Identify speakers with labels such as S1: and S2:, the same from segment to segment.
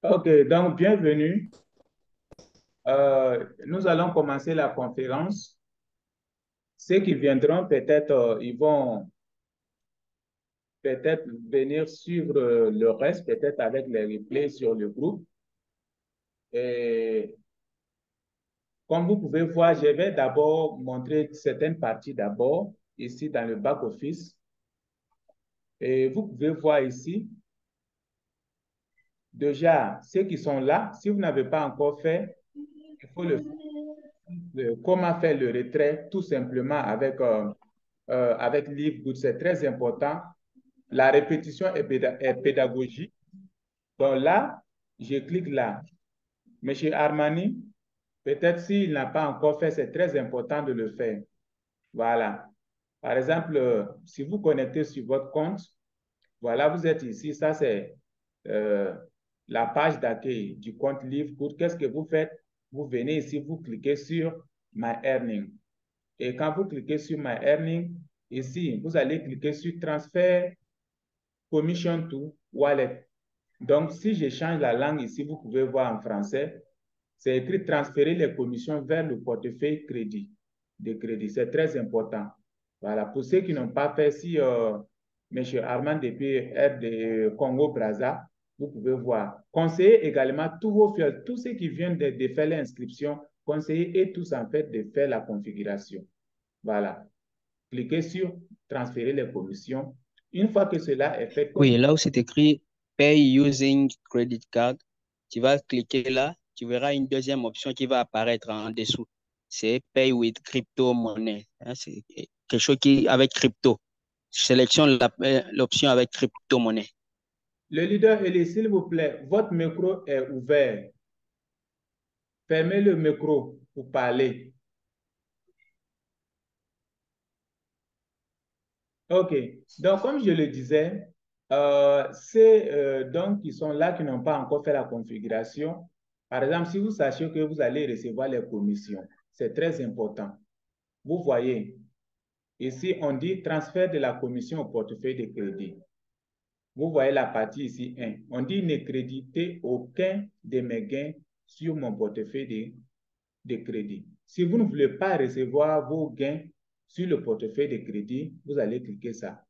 S1: Ok, donc bienvenue. Nous allons commencer la conférence. Ceux qui viendront, peut-être, ils vont peut-être venir suivre le reste, peut-être avec les replays sur le groupe. Et comme vous pouvez voir, je vais d'abord montrer certaines parties d'abord, ici dans le back-office. Et vous pouvez voir ici, déjà, ceux qui sont là, si vous n'avez pas encore fait, il faut le faire. Comment faire le retrait, tout simplement avec Livegood, c'est très important. La répétition est pédagogique. Donc là, je clique là. Monsieur Armani, peut-être s'il n'a pas encore fait, c'est très important de le faire. Voilà. Par exemple, si vous connectez sur votre compte, voilà, vous êtes ici. Ça, c'est euh, la page d'accueil du compte Livegood. Qu'est-ce que vous faites? Vous venez ici, vous cliquez sur My Earning. Et quand vous cliquez sur My Earning, ici, vous allez cliquer sur Transfert Commission to Wallet. Donc, si je change la langue ici, vous pouvez voir en français, c'est écrit transférer les commissions vers le portefeuille crédit, de crédit. C'est très important. Voilà. Pour ceux qui n'ont pas fait, si M. Armand depuis RD Congo-Brazza, vous pouvez voir. Conseillez également tous vos fiers, tous ceux qui viennent de faire l'inscription, conseillez et tous en fait de faire la configuration. Voilà. Cliquez sur transférer les commissions. Une fois que cela est fait, comme
S2: Oui, là où c'est écrit Pay using credit card, tu vas cliquer là, tu verras une deuxième option qui va apparaître en dessous. C'est Pay with crypto-monnaie. Hein, c'est quelque chose qui avec crypto. Sélectionne l'option avec crypto-monnaie.
S1: le leader Elie, s'il vous plaît, votre micro est ouvert. Fermez le micro pour parler. OK. Donc, comme je le disais, c'est donc qui sont là qui n'ont pas encore fait la configuration. Par exemple, si vous sachez que vous allez recevoir les commissions, c'est très important. Vous voyez, ici, on dit transfert de la commission au portefeuille de crédit. Vous voyez la partie ici 1. On dit ne créditez aucun de mes gains sur mon portefeuille de crédit. Si vous ne voulez pas recevoir vos gains sur le portefeuille de crédit, vous allez cliquer ça.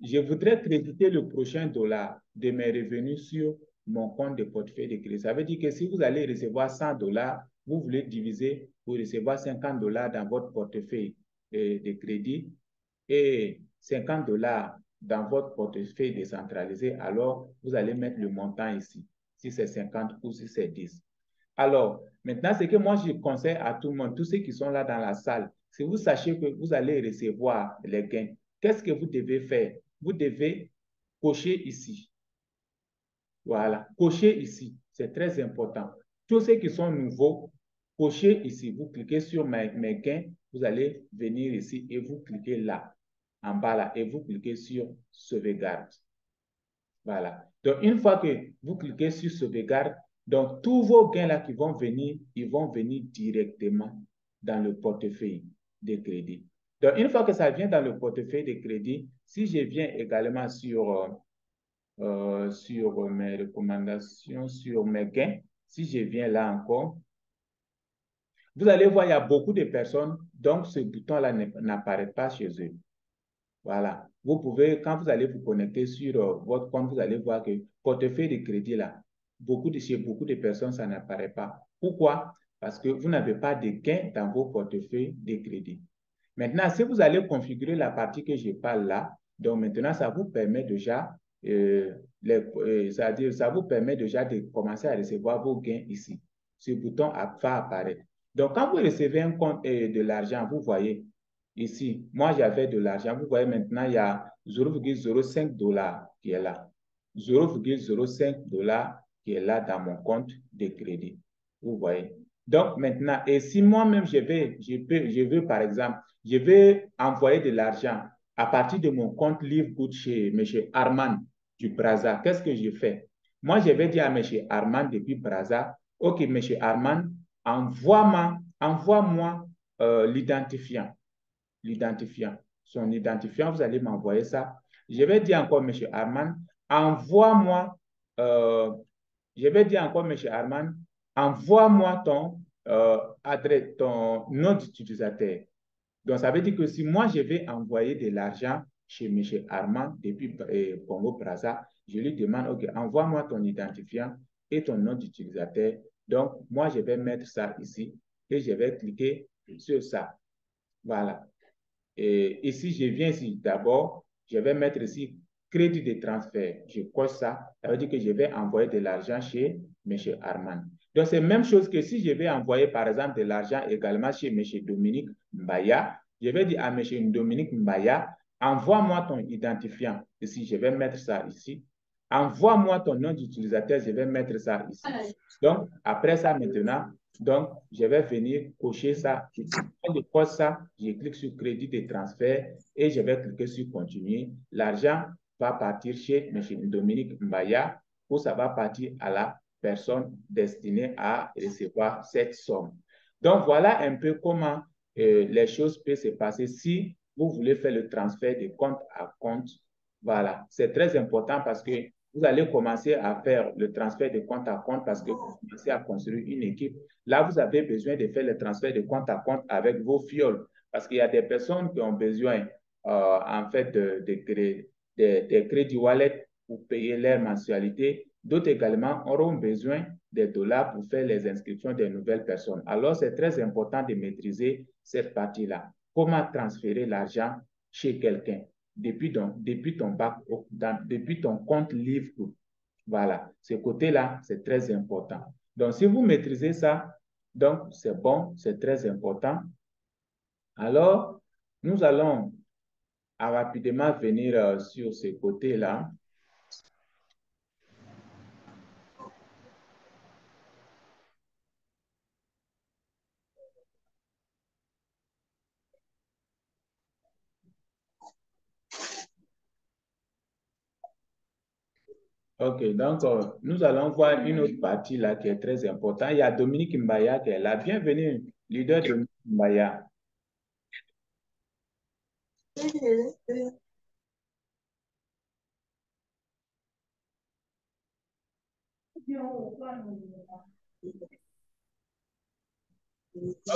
S1: Je voudrais créditer le prochain dollar de mes revenus sur mon compte de portefeuille de crédit. Ça veut dire que si vous allez recevoir 100 dollars, vous voulez diviser pour recevoir 50 dollars dans votre portefeuille de crédit et 50 dollars dans votre portefeuille décentralisé, alors vous allez mettre le montant ici, si c'est 50 ou si c'est 10. Alors, maintenant, ce que moi je conseille à tout le monde, tous ceux qui sont là dans la salle, si vous sachez que vous allez recevoir les gains, qu'est-ce que vous devez faire? Vous devez cocher ici. Voilà, cocher ici, c'est très important. Tous ceux qui sont nouveaux, cochez ici. Vous cliquez sur mes gains, vous allez venir ici et vous cliquez là, en bas là, et vous cliquez sur sauvegarde. Voilà. Donc, une fois que vous cliquez sur sauvegarde, donc tous vos gains-là qui vont venir, ils vont venir directement dans le portefeuille de crédit. Donc, une fois que ça vient dans le portefeuille de crédit, si je viens également sur mes recommandations, sur mes gains, si je viens là encore, vous allez voir, il y a beaucoup de personnes, donc ce bouton-là n'apparaît pas chez eux. Voilà. Vous pouvez, quand vous allez vous connecter sur votre compte, vous allez voir que portefeuille de crédit là, chez beaucoup de personnes, ça n'apparaît pas. Pourquoi? Parce que vous n'avez pas de gains dans vos portefeuilles de crédit. Maintenant, si vous allez configurer la partie que je parle là, donc maintenant, ça vous permet déjà, c'est-à-dire, ça vous permet déjà de commencer à recevoir vos gains ici. Ce bouton va apparaître. Donc, quand vous recevez un compte de l'argent, vous voyez, ici, moi, j'avais de l'argent. Vous voyez maintenant, il y a 0,05 dollars qui est là. 0,05 dollars qui est là dans mon compte de crédit. Vous voyez. Donc maintenant, et si moi-même, je veux, par exemple, je veux envoyer de l'argent à partir de mon compte Livegood chez M. Armand du Brazza, qu'est-ce que je fais? Moi, je vais dire à M. Armand depuis Brazza, OK, M. Armand, envoie-moi l'identifiant l'identifiant. Son identifiant, vous allez m'envoyer ça. Je vais dire encore, M. Armand, envoie-moi euh, Je vais dire encore, M. Arman, envoie-moi ton, ton nom d'utilisateur. Donc, ça veut dire que si moi, je vais envoyer de l'argent chez M. Armand depuis Congo Brazza, je lui demande, OK, envoie-moi ton identifiant et ton nom d'utilisateur. Donc, moi, je vais mettre ça ici et je vais cliquer sur ça. Voilà. Et ici, je viens ici. D'abord, je vais mettre ici crédit de transfert. Je coche ça. Ça veut dire que je vais envoyer de l'argent chez M. Armand. Donc, c'est la même chose que si je vais envoyer, par exemple, de l'argent également chez M. Dominique Mbaya, je vais dire à M. Dominique Mbaya, envoie-moi ton identifiant. Ici, je vais mettre ça ici. Envoie-moi ton nom d'utilisateur, je vais mettre ça ici. Donc, après ça, maintenant, donc, je vais venir cocher ça. Quand je coche ça, je clique sur crédit de transfert et je vais cliquer sur continuer. L'argent va partir chez M. Dominique Mbaya ou ça va partir à la personne destinée à recevoir cette somme. Donc, voilà un peu comment les choses peuvent se passer si vous voulez faire le transfert de compte à compte. Voilà, c'est très important parce que vous allez commencer à faire le transfert de compte à compte parce que vous commencez à construire une équipe. Là, vous avez besoin de faire le transfert de compte à compte avec vos fioles parce qu'il y a des personnes qui ont besoin, en fait, de crédits wallet pour payer leur mensualité. D'autres également auront besoin des dollars pour faire les inscriptions des nouvelles personnes. Alors, c'est très important de maîtriser cette partie-là. Comment transférer l'argent chez quelqu'un depuis ton compte Livre. Voilà, ce côté-là, c'est très important. Donc, si vous maîtrisez ça, donc c'est bon, c'est très important. Alors, nous allons rapidement venir sur ce côté-là. OK, donc nous allons voir une autre partie là qui est très importante. Il y a Dominique Mbaya qui est là. Bienvenue, leader Dominique Mbaya.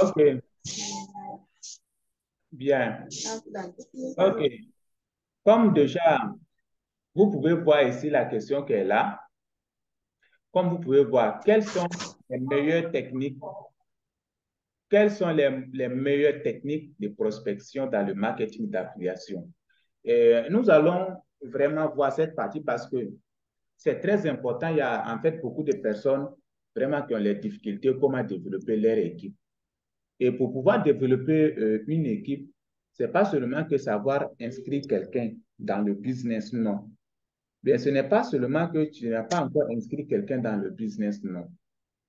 S1: OK, bien. OK, comme déjà, vous pouvez voir ici la question qui est là. Comme vous pouvez voir, quelles sont les meilleures techniques de prospection dans le marketing d'affiliation? Nous allons vraiment voir cette partie parce que c'est très important. Il y a en fait beaucoup de personnes vraiment qui ont les difficultés comment développer leur équipe. Et pour pouvoir développer une équipe, c'est pas seulement que savoir inscrire quelqu'un dans le business, non. Bien, ce n'est pas seulement que tu n'as pas encore inscrit quelqu'un dans le business, non.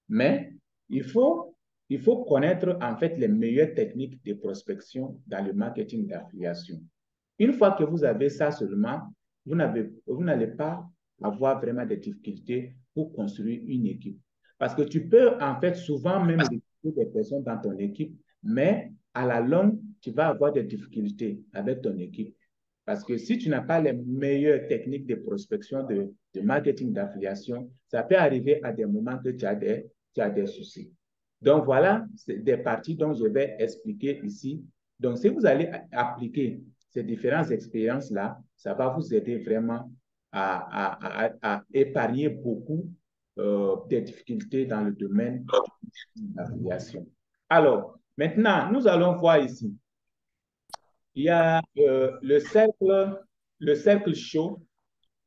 S1: Mais il faut, il faut connaître en fait les meilleures techniques de prospection dans le marketing d'affiliation. Une fois que vous avez ça seulement, vous n'allez pas avoir vraiment des difficultés pour construire une équipe. Parce que tu peux en fait souvent même recruter des personnes dans ton équipe, mais à la longue, tu vas avoir des difficultés avec ton équipe. Parce que si tu n'as pas les meilleures techniques de prospection, de marketing d'affiliation, ça peut arriver à des moments que tu as des soucis. Donc, voilà des parties dont je vais expliquer ici. Donc, si vous allez appliquer ces différentes expériences-là, ça va vous aider vraiment à épargner beaucoup des difficultés dans le domaine de l'affiliation. Alors, maintenant, nous allons voir ici. Il y a le cercle chaud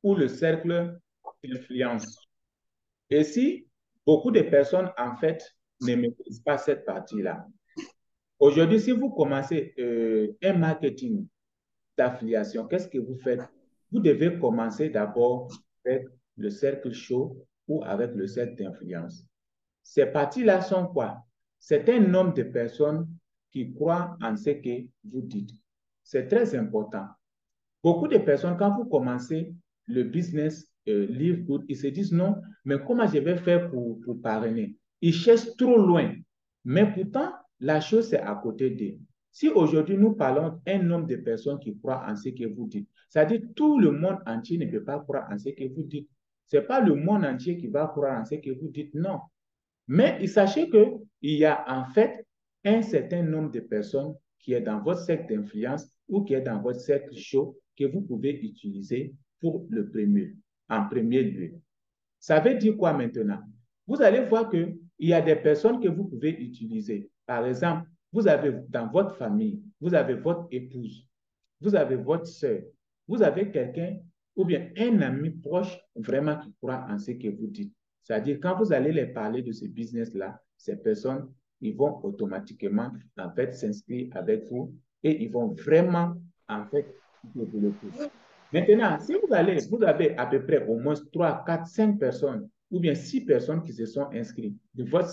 S1: ou le cercle d'influence. Et si beaucoup de personnes, en fait, ne maîtrisent pas cette partie-là, aujourd'hui, si vous commencez un marketing d'affiliation, qu'est-ce que vous faites? Vous devez commencer d'abord avec le cercle chaud ou avec le cercle d'influence. Ces parties-là sont quoi? C'est un nombre de personnes qui croient en ce que vous dites. C'est très important. Beaucoup de personnes, quand vous commencez le business Live Good, ils se disent non, mais comment je vais faire pour parrainer? Ils cherchent trop loin. Mais pourtant, la chose, c'est à côté d'eux. Si aujourd'hui nous parlons un nombre de personnes qui croient en ce que vous dites, c'est-à-dire tout le monde entier ne peut pas croire en ce que vous dites. Ce n'est pas le monde entier qui va croire en ce que vous dites, non. Mais sachez qu'il y a en fait un certain nombre de personnes qui est dans votre cercle d'influence ou qui est dans votre cercle chaud que vous pouvez utiliser pour le premier, en premier lieu. Ça veut dire quoi maintenant? Vous allez voir qu'il y a des personnes que vous pouvez utiliser. Par exemple, vous avez dans votre famille, vous avez votre épouse, vous avez votre soeur, vous avez quelqu'un ou bien un ami proche vraiment qui croit en ce que vous dites. C'est-à-dire, quand vous allez les parler de ce business-là, ces personnes, ils vont automatiquement, en fait, s'inscrire avec vous et ils vont vraiment, en fait, développer. Maintenant, si vous avez à peu près au moins 3, 4, 5 personnes ou bien 6 personnes qui se sont inscrites de votre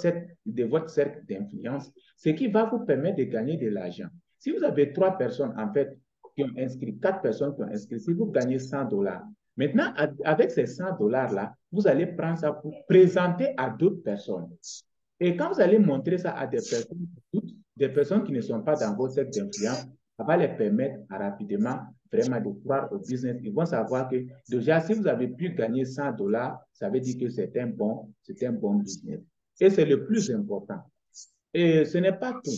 S1: cercle d'influence, ce qui va vous permettre de gagner de l'argent. Si vous avez 3 personnes, en fait, qui ont inscrit, 4 personnes qui ont inscrit, si vous gagnez $100, maintenant, avec ces $100-là, vous allez prendre ça pour présenter à d'autres personnes. Et quand vous allez montrer ça à des personnes qui ne sont pas dans vos cercles d'influence, ça va les permettre à rapidement vraiment de croire au business. Ils vont savoir que déjà, si vous avez pu gagner $100, ça veut dire que c'est un bon business. Et c'est le plus important. Et ce n'est pas tout.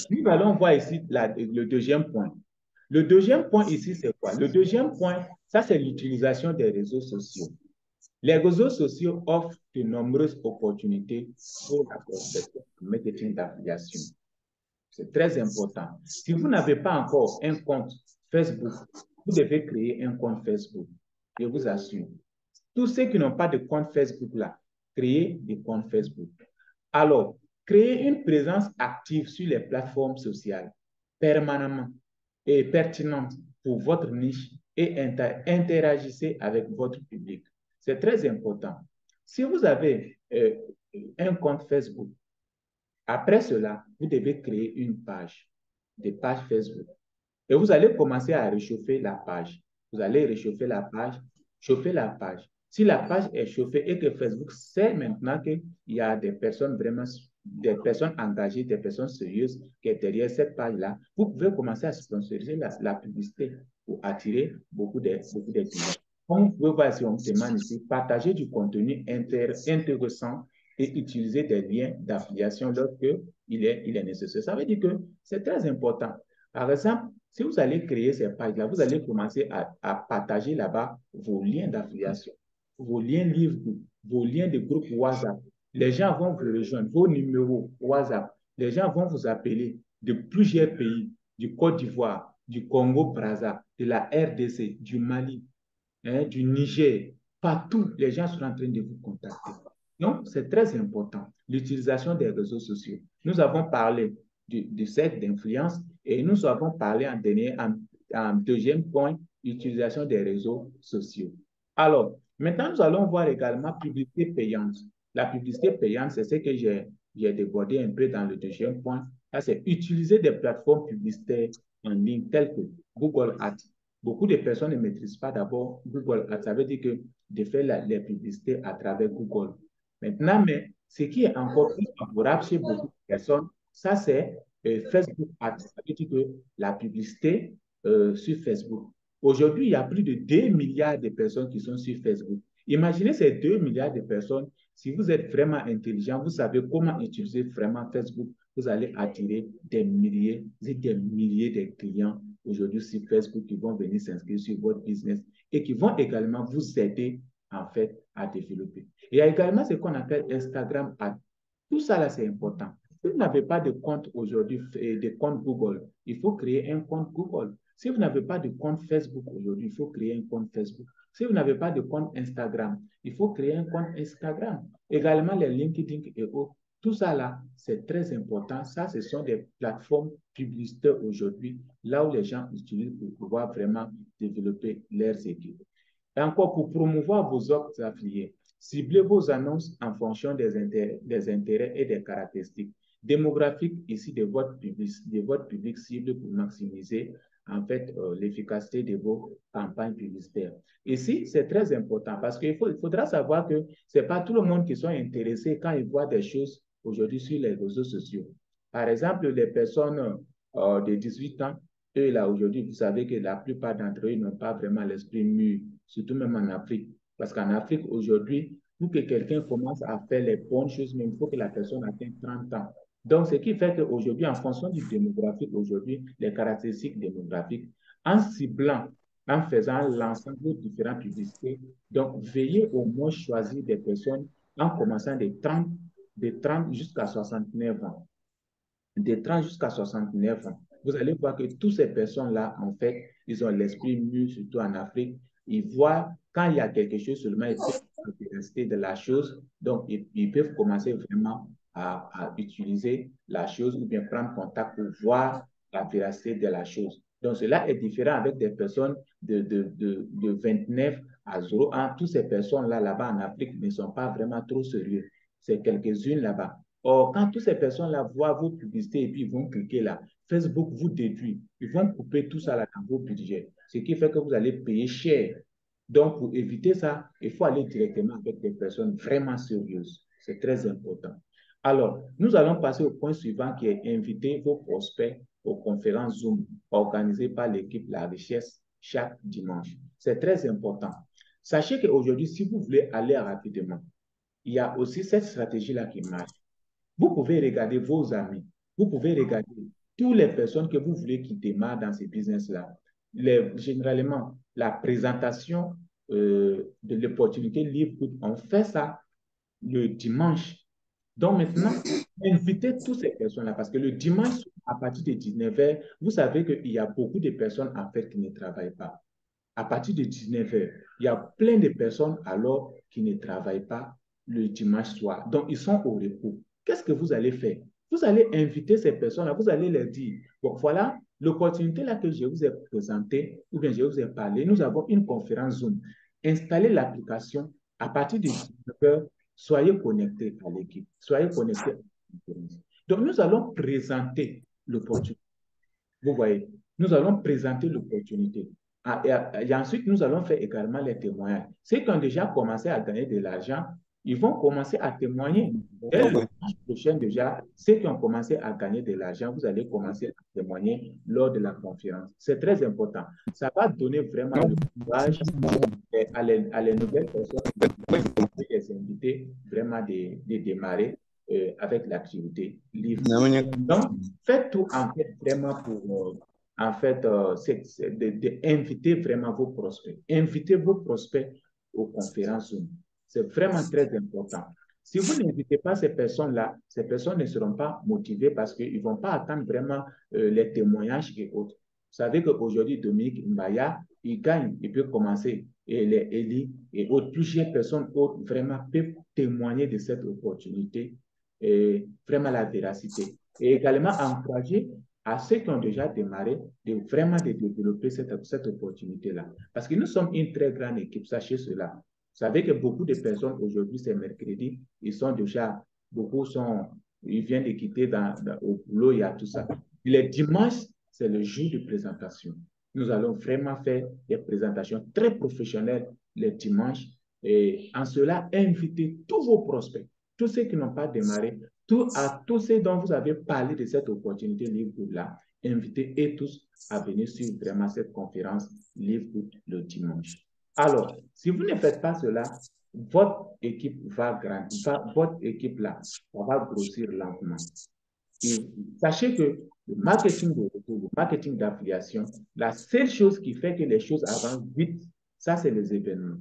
S1: Nous allons voir ici le deuxième point. Le deuxième point ici, c'est quoi? Le deuxième point, ça, c'est l'utilisation des réseaux sociaux. Les réseaux sociaux offrent de nombreuses opportunités pour la prospection en marketing d'affiliation. C'est très important. Si vous n'avez pas encore un compte Facebook, vous devez créer un compte Facebook. Je vous assure. Tous ceux qui n'ont pas de compte Facebook là, créez des comptes Facebook. Alors, créez une présence active sur les plateformes sociales permanemment et pertinente pour votre niche et interagissez avec votre public. C'est très important. Si vous avez un compte Facebook, après cela, vous devez créer une page, des pages Facebook. Et vous allez commencer à réchauffer la page. Vous allez réchauffer la page, chauffer la page. Si la page est chauffée et que Facebook sait maintenant qu'il y a des personnes vraiment, des personnes engagées, des personnes sérieuses qui sont derrière cette page-là, vous pouvez commencer à sponsoriser la publicité pour attirer beaucoup de clients. Comme vous pouvez voir si on demande ici, partager du contenu intéressant et utiliser des liens d'affiliation lorsque il est nécessaire. Ça veut dire que c'est très important. Par exemple, si vous allez créer ces pages-là, vous allez commencer à partager là-bas vos liens d'affiliation, vos liens livres, vos liens de groupe WhatsApp. Les gens vont vous rejoindre, vos numéros WhatsApp. Les gens vont vous appeler de plusieurs pays, du Côte d'Ivoire, du Congo-Brazza, de la RDC, du Mali, du Niger. Partout, les gens sont en train de vous contacter. Donc, c'est très important, l'utilisation des réseaux sociaux. Nous avons parlé du cercle d'influence et nous avons parlé en deuxième point, l'utilisation des réseaux sociaux. Alors, maintenant, nous allons voir également publicité payante. La publicité payante, c'est ce que j'ai débordé un peu dans le deuxième point. Ça, c'est utiliser des plateformes publicitaires en ligne telles que Google Ads. Beaucoup de personnes ne maîtrisent pas d'abord Google Ads. Ça veut dire que de faire les publicités à travers Google. Maintenant, mais ce qui est encore plus favorable chez beaucoup de personnes, ça c'est Facebook Ads. Ça veut dire que la publicité sur Facebook. Aujourd'hui, il y a plus de 2 milliards de personnes qui sont sur Facebook. Imaginez ces 2 milliards de personnes. Si vous êtes vraiment intelligent, vous savez comment utiliser vraiment Facebook, vous allez attirer des milliers et des milliers de clients aujourd'hui sur Facebook qui vont venir s'inscrire sur votre business et qui vont également vous aider en fait à développer. Il y a également ce qu'on appelle Instagram Ads. Tout ça là, c'est important. Si vous n'avez pas de compte aujourd'hui, de compte Google, il faut créer un compte Google. Si vous n'avez pas de compte Facebook aujourd'hui, il faut créer un compte Facebook. Si vous n'avez pas de compte Instagram, il faut créer un compte Instagram. Également les LinkedIn et autres. Tout ça là, c'est très important. Ça, ce sont des plateformes publicitaires aujourd'hui, là où les gens utilisent pour pouvoir vraiment développer leurs équipes. Et encore, pour promouvoir vos offres affiliées, ciblez vos annonces en fonction des intérêts et des caractéristiques démographiques ici de votre public cible pour maximiser en fait l'efficacité de vos campagnes publicitaires. Ici, c'est très important parce qu'il faudra savoir que ce n'est pas tout le monde qui sont intéressés quand ils voient des choses aujourd'hui sur les réseaux sociaux. Par exemple, les personnes de 18 ans, eux là aujourd'hui, vous savez que la plupart d'entre eux n'ont pas vraiment l'esprit mûr, surtout même en Afrique. Parce qu'en Afrique, aujourd'hui, pour que quelqu'un commence à faire les bonnes choses, mais il faut que la personne atteigne 30 ans. Donc, ce qui fait qu'aujourd'hui, en fonction du démographique, aujourd'hui, les caractéristiques démographiques, en ciblant, en faisant l'ensemble de différentes publicités, donc veillez au moins choisir des personnes en commençant de 30 jusqu'à 69 ans. De 30 jusqu'à 69 ans. Vous allez voir que toutes ces personnes-là, en fait, ils ont l'esprit mûr, surtout en Afrique. Ils voient quand il y a quelque chose seulement, ils peuvent rester de la chose. Donc, ils peuvent commencer vraiment à utiliser la chose ou bien prendre contact pour voir la véracité de la chose. Donc, cela est différent avec des personnes de 29 à 0 ans. Toutes ces personnes-là, là-bas en Afrique, ne sont pas vraiment trop sérieux. C'est quelques-unes là-bas. Or, quand toutes ces personnes-là voient vos publicités et puis ils vont cliquer là, Facebook vous déduit. Ils vont couper tout ça là dans vos budgets. Ce qui fait que vous allez payer cher. Donc, pour éviter ça, il faut aller directement avec des personnes vraiment sérieuses. C'est très important. Alors, nous allons passer au point suivant qui est inviter vos prospects aux conférences Zoom organisées par l'équipe La Richesse chaque dimanche. C'est très important. Sachez qu'aujourd'hui, si vous voulez aller rapidement, il y a aussi cette stratégie-là qui marche. Vous pouvez regarder vos amis, vous pouvez regarder toutes les personnes que vous voulez qui démarrent dans ces business-là. Généralement, la présentation de l'opportunité libre, on fait ça le dimanche. Donc maintenant, invitez toutes ces personnes-là parce que le dimanche, à partir de 19h, vous savez qu'il y a beaucoup de personnes en fait qui ne travaillent pas. À partir de 19h, il y a plein de personnes alors qui ne travaillent pas le dimanche soir. Donc, ils sont au repos. Qu'est-ce que vous allez faire? Vous allez inviter ces personnes-là, vous allez leur dire, bon, voilà l'opportunité là que je vous ai présentée, ou bien je vous ai parlé. Nous avons une conférence Zoom. Installez l'application à partir de 19h. Soyez connectés à l'équipe. Soyez connectés à la conférence. Donc, nous allons présenter l'opportunité. Vous voyez, nous allons présenter l'opportunité. Et ensuite, nous allons faire également les témoignages. Ceux qui ont déjà commencé à gagner de l'argent, ils vont commencer à témoigner. Dès le dimanche prochain déjà, ceux qui ont commencé à gagner de l'argent, vous allez commencer à témoigner lors de la conférence. C'est très important. Ça va donner vraiment le courage à les nouvelles personnes et les inviter vraiment de démarrer avec l'activité libre. Donc, faites tout en fait vraiment pour en fait d'inviter vraiment vos prospects. Invitez vos prospects aux conférences Zoom. C'est vraiment très important. Si vous n'invitez pas ces personnes-là, ces personnes ne seront pas motivées parce qu'ils ne vont pas attendre vraiment les témoignages et autres. Vous savez qu'aujourd'hui, Dominique Mbaya, il gagne, il peut commencer. Et les Eli et autres, plusieurs personnes autres vraiment peuvent témoigner de cette opportunité et vraiment la véracité. Et également encourager à ceux qui ont déjà démarré de vraiment de développer cette opportunité-là. Parce que nous sommes une très grande équipe, sachez cela. Vous savez que beaucoup de personnes aujourd'hui, c'est mercredi, ils sont déjà, beaucoup sont, ils viennent de quitter au boulot, il y a tout ça. Les dimanches, c'est le jour de présentation. Nous allons vraiment faire des présentations très professionnelles les dimanches et en cela, inviter tous vos prospects, tous ceux qui n'ont pas démarré, à tous ceux dont vous avez parlé de cette opportunité libre-là, invitez et tous à venir suivre vraiment cette conférence libre le dimanche. Alors, si vous ne faites pas cela, votre équipe va grandir, votre équipe là, ça va grossir lentement. Et sachez que le marketing de retour, le marketing d'affiliation, la seule chose qui fait que les choses avancent vite, ça, c'est les événements.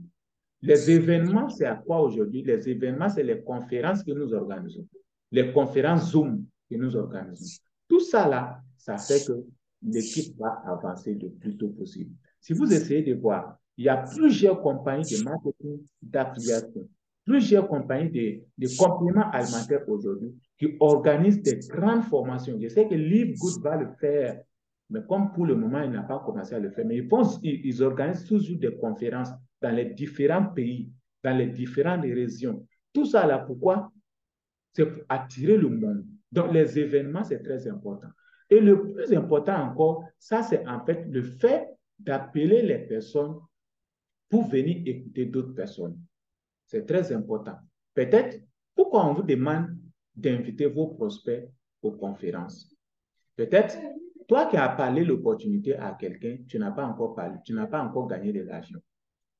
S1: Les événements, c'est à quoi aujourd'hui? Les événements, c'est les conférences que nous organisons, les conférences Zoom que nous organisons. Tout ça là, ça fait que l'équipe va avancer le plus tôt possible. Si vous essayez de voir, il y a plusieurs compagnies de marketing d'affiliation, plusieurs compagnies de compléments alimentaires aujourd'hui qui organisent des grandes formations. Je sais que Live Good va le faire, mais comme pour le moment, il n'a pas commencé à le faire, mais ils organisent toujours des conférences dans les différents pays, dans les différentes régions. Tout ça là, pourquoi? C'est pour attirer le monde. Donc, les événements, c'est très important. Et le plus important encore, ça, c'est en fait le fait d'appeler les personnes pour venir écouter d'autres personnes. C'est très important. Peut-être, pourquoi on vous demande d'inviter vos prospects aux conférences? Peut-être, toi qui as parlé l'opportunité à quelqu'un, tu n'as pas encore parlé, tu n'as pas encore gagné de l'argent.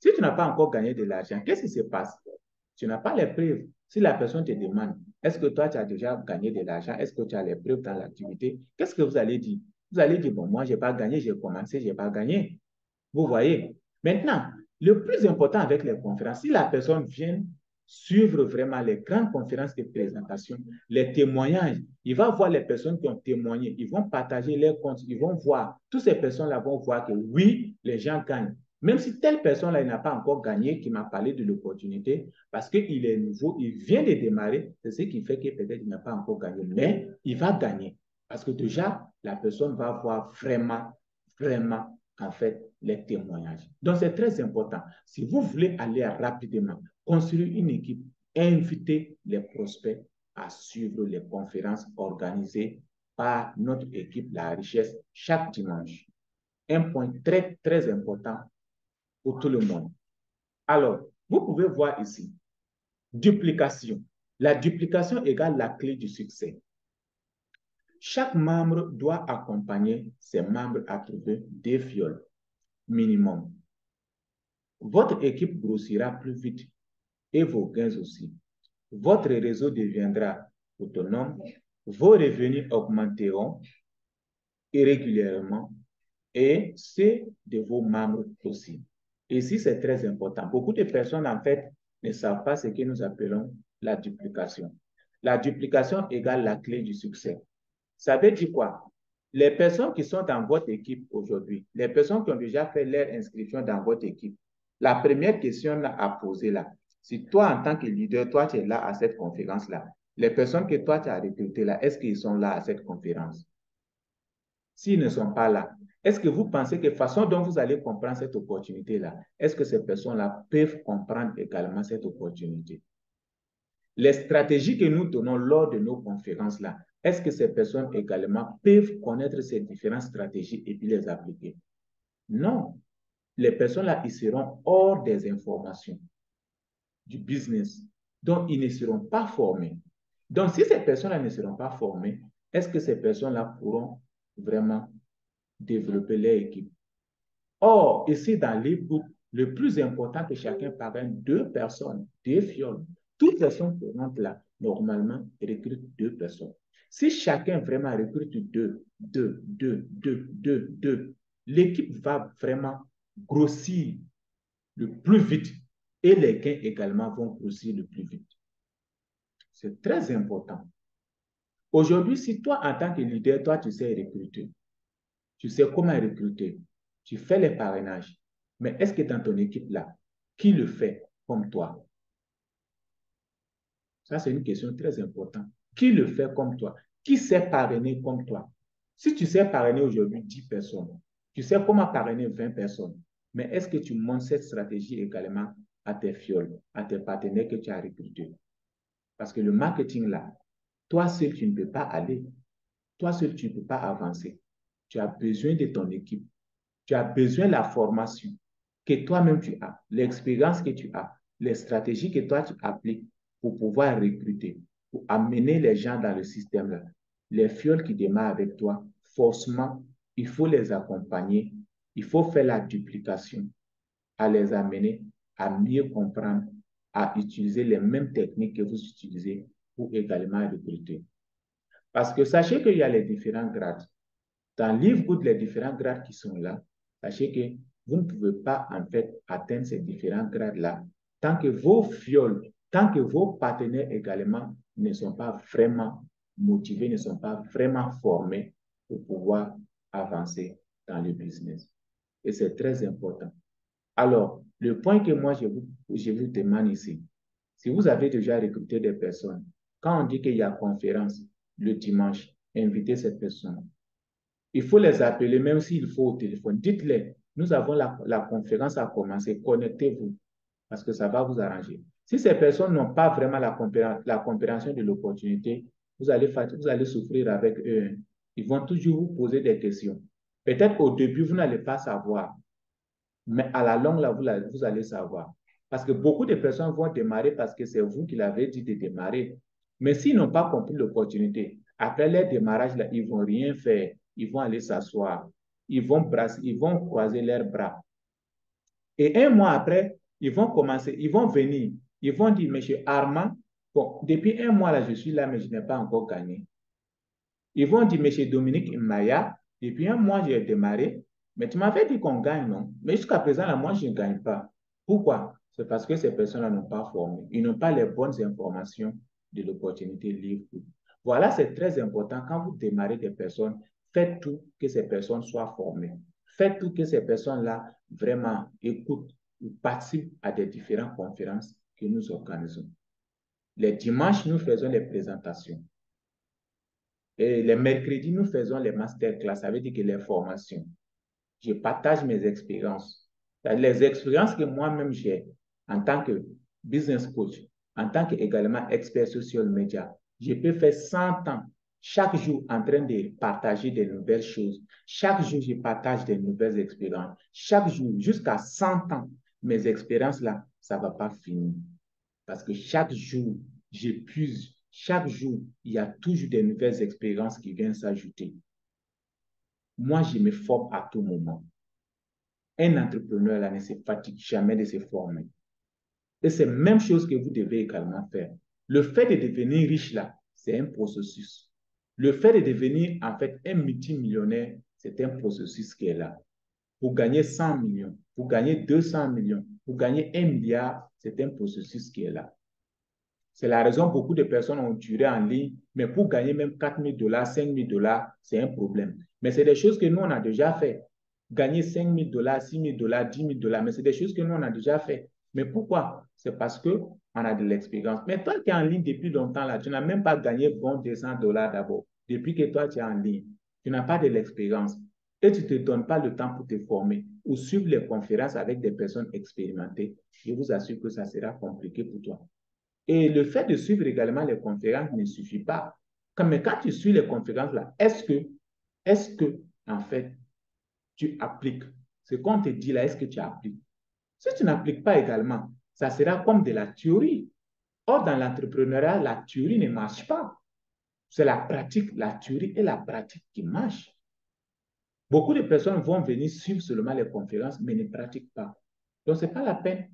S1: Si tu n'as pas encore gagné de l'argent, qu'est-ce qui se passe? Tu n'as pas les preuves. Si la personne te demande, est-ce que toi, tu as déjà gagné de l'argent? Est-ce que tu as les preuves dans l'activité? Qu'est-ce que vous allez dire? Vous allez dire, bon, moi, je n'ai pas gagné, j'ai commencé, je n'ai pas gagné. Vous voyez? Maintenant, le plus important avec les conférences, si la personne vient suivre vraiment les grandes conférences de présentation, les témoignages, il va voir les personnes qui ont témoigné, ils vont partager leurs comptes, ils vont voir, toutes ces personnes-là vont voir que oui, les gens gagnent. Même si telle personne-là n'a pas encore gagné, qui m'a parlé de l'opportunité, parce qu'il est nouveau, il vient de démarrer, c'est ce qui fait que peut-être il n'a pas encore gagné, mais il va gagner. Parce que déjà, la personne va voir vraiment, vraiment, en fait, les témoignages. Donc, c'est très important. Si vous voulez aller rapidement, construire une équipe, invitez les prospects à suivre les conférences organisées par notre équipe La Richesse chaque dimanche. Un point très, très important pour tout le monde. Alors, vous pouvez voir ici, duplication. La duplication égale la clé du succès. Chaque membre doit accompagner ses membres à trouver des fioles minimum. Votre équipe grossira plus vite et vos gains aussi. Votre réseau deviendra autonome, vos revenus augmenteront régulièrement et ceux de vos membres aussi. Ici, c'est très important. Beaucoup de personnes, en fait, ne savent pas ce que nous appelons la duplication. La duplication égale la clé du succès. Ça veut dire quoi? Les personnes qui sont dans votre équipe aujourd'hui, les personnes qui ont déjà fait leur inscription dans votre équipe, la première question à poser là, si toi, en tant que leader, toi, tu es là à cette conférence-là, les personnes que toi, tu as recrutées là, est-ce qu'ils sont là à cette conférence? S'ils ne sont pas là, est-ce que vous pensez que la façon dont vous allez comprendre cette opportunité-là, est-ce que ces personnes-là peuvent comprendre également cette opportunité? Les stratégies que nous donnons lors de nos conférences-là, est-ce que ces personnes également peuvent connaître ces différentes stratégies et puis les appliquer? Non. Les personnes-là, ils seront hors des informations du business. Donc, ils ne seront pas formés. Donc, si ces personnes-là ne seront pas formées, est-ce que ces personnes-là pourront vraiment développer leur équipe? Or, ici, dans l'e-book, le plus important que chacun parraine deux personnes, deux fioles. Toute personne présente là, normalement, recrute deux personnes. Si chacun vraiment recrute deux, l'équipe va vraiment grossir le plus vite et les gains également vont grossir le plus vite. C'est très important. Aujourd'hui, si toi, en tant que leader, toi, tu sais recruter, tu sais comment recruter, tu fais les parrainages, mais est-ce que dans ton équipe-là, qui le fait comme toi? Ça, c'est une question très importante. Qui le fait comme toi? Qui sait parrainer comme toi? Si tu sais parrainer aujourd'hui 10 personnes, tu sais comment parrainer 20 personnes, mais est-ce que tu montres cette stratégie également à tes fioles, à tes partenaires que tu as recrutés? Parce que le marketing là, toi seul, tu ne peux pas aller. Toi seul, tu ne peux pas avancer. Tu as besoin de ton équipe. Tu as besoin de la formation que toi-même tu as, l'expérience que tu as, les stratégies que toi tu appliques pour pouvoir recruter, pour amener les gens dans le système-là. Les fioles qui démarrent avec toi, forcément, il faut les accompagner, il faut faire la duplication, à les amener à mieux comprendre, à utiliser les mêmes techniques que vous utilisez pour également recruter. Parce que sachez qu'il y a les différents grades. Dans Livegood, les différents grades qui sont là, sachez que vous ne pouvez pas en fait atteindre ces différents grades-là tant que vos fioles, tant que vos partenaires également ne sont pas vraiment motivés, ne sont pas vraiment formés pour pouvoir avancer dans le business. Et c'est très important. Alors, le point que moi, je vous demande ici, si vous avez déjà recruté des personnes, quand on dit qu'il y a conférence le dimanche, invitez cette personne. Il faut les appeler, même s'il faut au téléphone. Dites-les, nous avons la conférence à commencer, connectez-vous, parce que ça va vous arranger. Si ces personnes n'ont pas vraiment la compréhension de l'opportunité, vous allez souffrir avec eux. Ils vont toujours vous poser des questions. Peut-être au début, vous n'allez pas savoir, mais à la longue, là, vous allez savoir. Parce que beaucoup de personnes vont démarrer parce que c'est vous qui l'avez dit de démarrer. Mais s'ils n'ont pas compris l'opportunité, après leur démarrage, là, ils ne vont rien faire. Ils vont aller s'asseoir. Ils vont croiser leurs bras. Et un mois après, ils vont commencer, ils vont venir, ils vont dire, Monsieur Armand, bon, depuis un mois là, je suis là, mais je n'ai pas encore gagné. Ils vont dire, Monsieur Dominique Maya, depuis un mois, j'ai démarré, mais tu m'avais dit qu'on gagne, non? Mais jusqu'à présent, là, moi, je ne gagne pas. Pourquoi? C'est parce que ces personnes-là n'ont pas formé. Ils n'ont pas les bonnes informations de l'opportunité libre. Voilà, c'est très important. Quand vous démarrez des personnes, faites tout que ces personnes soient formées. Faites tout que ces personnes-là vraiment écoutent ou participent à des différentes conférences que nous organisons. Les dimanches, nous faisons les présentations. Et les mercredis, nous faisons les masterclass, ça veut dire que les formations. Je partage mes expériences. Les expériences que moi-même j'ai en tant que business coach, en tant qu'également expert social media, je peux faire 100 ans chaque jour en train de partager des nouvelles choses. Chaque jour, je partage des nouvelles expériences. Chaque jour, jusqu'à 100 ans, mes expériences-là, ça ne va pas finir. Parce que chaque jour, j'épuise. Chaque jour, il y a toujours des nouvelles expériences qui viennent s'ajouter. Moi, je me forme à tout moment. Un entrepreneur là, ne se fatigue jamais de se former. Et c'est la même chose que vous devez également faire. Le fait de devenir riche là, c'est un processus. Le fait de devenir en fait un multimillionnaire, c'est un processus qui est là. Pour gagner 100 millions, pour gagner 200 millions, pour gagner 1 milliard, c'est un processus qui est là. C'est la raison que beaucoup de personnes ont duré en ligne, mais pour gagner même 4 000 $, 5 000 $, c'est un problème. Mais c'est des choses que nous, on a déjà fait. Gagner 5 000 $, 6 000 $, 10 000 $, mais c'est des choses que nous, on a déjà fait. Mais pourquoi? C'est parce qu'on a de l'expérience. Mais toi qui es en ligne depuis longtemps, là, tu n'as même pas gagné bon 200 $ d'abord. Depuis que toi, tu es en ligne, tu n'as pas de l'expérience et tu ne te donnes pas le temps pour te former ou suivre les conférences avec des personnes expérimentées, je vous assure que ça sera compliqué pour toi. Et le fait de suivre également les conférences ne suffit pas. Mais quand tu suis les conférences là, est-ce que, en fait, tu appliques ce qu'on te dit là, est-ce que tu appliques? Si tu n'appliques pas également, ça sera comme de la théorie. Or, dans l'entrepreneuriat, la théorie ne marche pas. C'est la pratique, la théorie et la pratique qui marchent. Beaucoup de personnes vont venir suivre seulement les conférences, mais ne pratiquent pas. Donc, ce n'est pas la peine.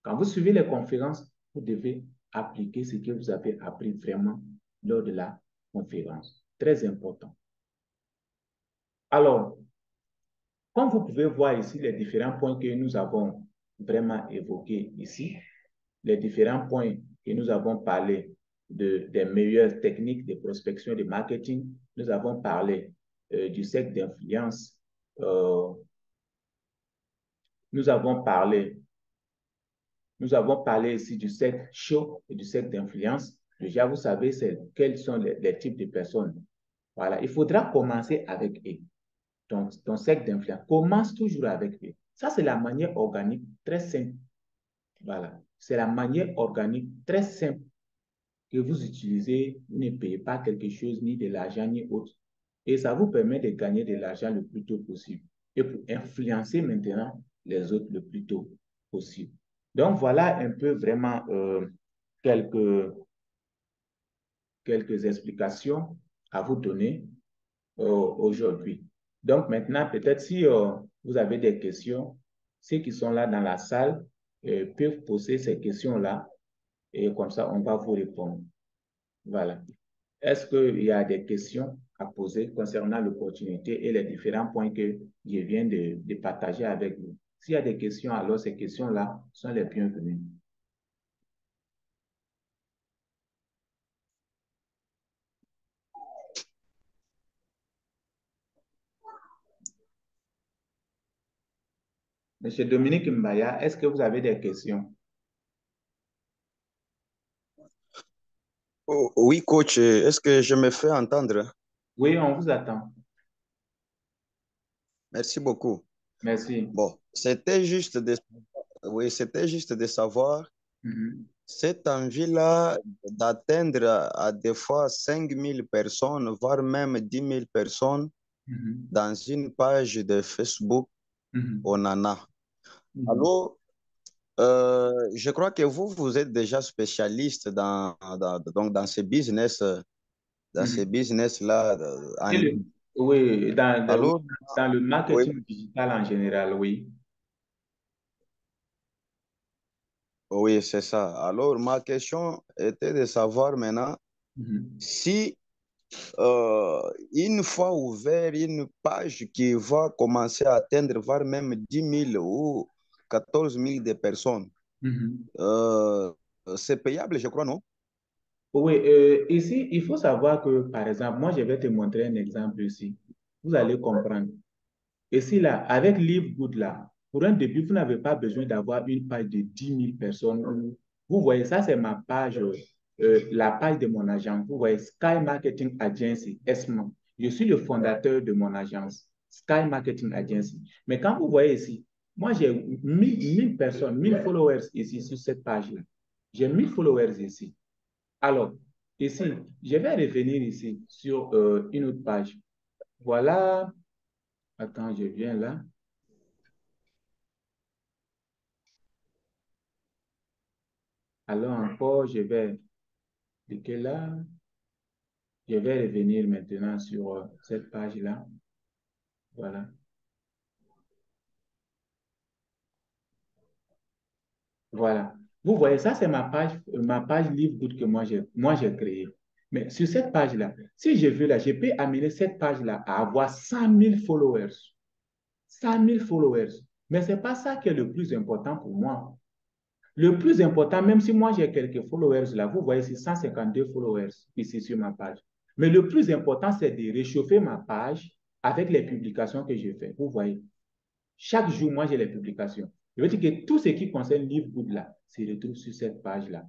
S1: Quand vous suivez les conférences, vous devez appliquer ce que vous avez appris vraiment lors de la conférence. Très important. Alors, comme vous pouvez voir ici les différents points que nous avons vraiment évoqués ici, les différents points que nous avons parlé des meilleures techniques de prospection et de marketing, nous avons parlé du cercle d'influence, euh, nous avons parlé ici du cercle chaud et du cercle d'influence. Déjà, vous savez quels sont les types de personnes. Voilà, il faudra commencer avec eux. Donc, ton cercle d'influence, commence toujours avec eux. Ça, c'est la manière organique très simple. Voilà, c'est la manière organique très simple que vous utilisez. Vous ne payez pas quelque chose, ni de l'argent, ni autre. Et ça vous permet de gagner de l'argent le plus tôt possible. Et pour influencer maintenant les autres le plus tôt possible. Donc, voilà un peu vraiment quelques, quelques explications à vous donner aujourd'hui. Donc, maintenant, peut-être si vous avez des questions, ceux qui sont là dans la salle peuvent poser ces questions-là et comme ça, on va vous répondre. Voilà. Est-ce qu'il y a des questions à poser concernant l'opportunité et les différents points que je viens de partager avec vous? S'il y a des questions, alors ces questions-là sont les bienvenues. Monsieur Dominique Mbaya, est-ce que vous avez des questions?
S3: Oh, oui, coach, est-ce que je me fais entendre?
S1: Oui, on vous attend.
S3: Merci beaucoup.
S1: Merci.
S3: Bon, c'était juste de savoir
S1: Mhm.
S3: cette envie-là d'atteindre à des fois 5 000 personnes, voire même 10 000 personnes
S1: Mhm.
S3: dans une page de Facebook,
S1: Mhm.
S3: on en a.
S1: Mhm.
S3: Alors, je crois que vous êtes déjà spécialiste donc dans ces
S1: Mhm.
S3: business-là en
S1: Et
S3: ligne.
S1: oui,
S3: Alors,
S1: dans le
S3: oui,
S1: marketing digital en général, oui.
S3: Oui, c'est ça. Alors, ma question était de savoir maintenant si une fois ouvert une page qui va commencer à atteindre, voire même 10 000 ou 14 000 de personnes,
S1: Mhm.
S3: euh, c'est payable, je crois, non?
S1: Oui, ici, il faut savoir que, par exemple, moi, je vais te montrer un exemple ici. Vous allez comprendre. Ici, là, avec Livegood, là, pour un début, vous n'avez pas besoin d'avoir une page de 10 000 personnes. Vous voyez, ça, c'est ma page, la page de mon agence. Vous voyez, Sky Marketing Agency, ESMA. Je suis le fondateur de mon agence, Sky Marketing Agency. Mais quand vous voyez ici, moi, j'ai 1000 personnes, 1000 followers ici sur cette page-là. J'ai 1000 followers ici. Alors, ici, je vais revenir ici sur une autre page. Voilà. Attends, je viens là. Alors encore, je vais cliquer là. Je vais revenir maintenant sur cette page-là. Voilà. Voilà. Vous voyez, ça, c'est ma page Livegood que moi j'ai créée. Mais sur cette page-là, si je veux là, je peux amener cette page-là à avoir 100 000 followers. 100 000 followers. Mais ce n'est pas ça qui est le plus important pour moi. Le plus important, même si moi j'ai quelques followers là, vous voyez, c'est 152 followers ici sur ma page. Mais le plus important, c'est de réchauffer ma page avec les publications que je fais. Vous voyez, chaque jour, moi j'ai les publications. Je veux dire que tout ce qui concerne Livegood là, se retrouve sur cette page-là.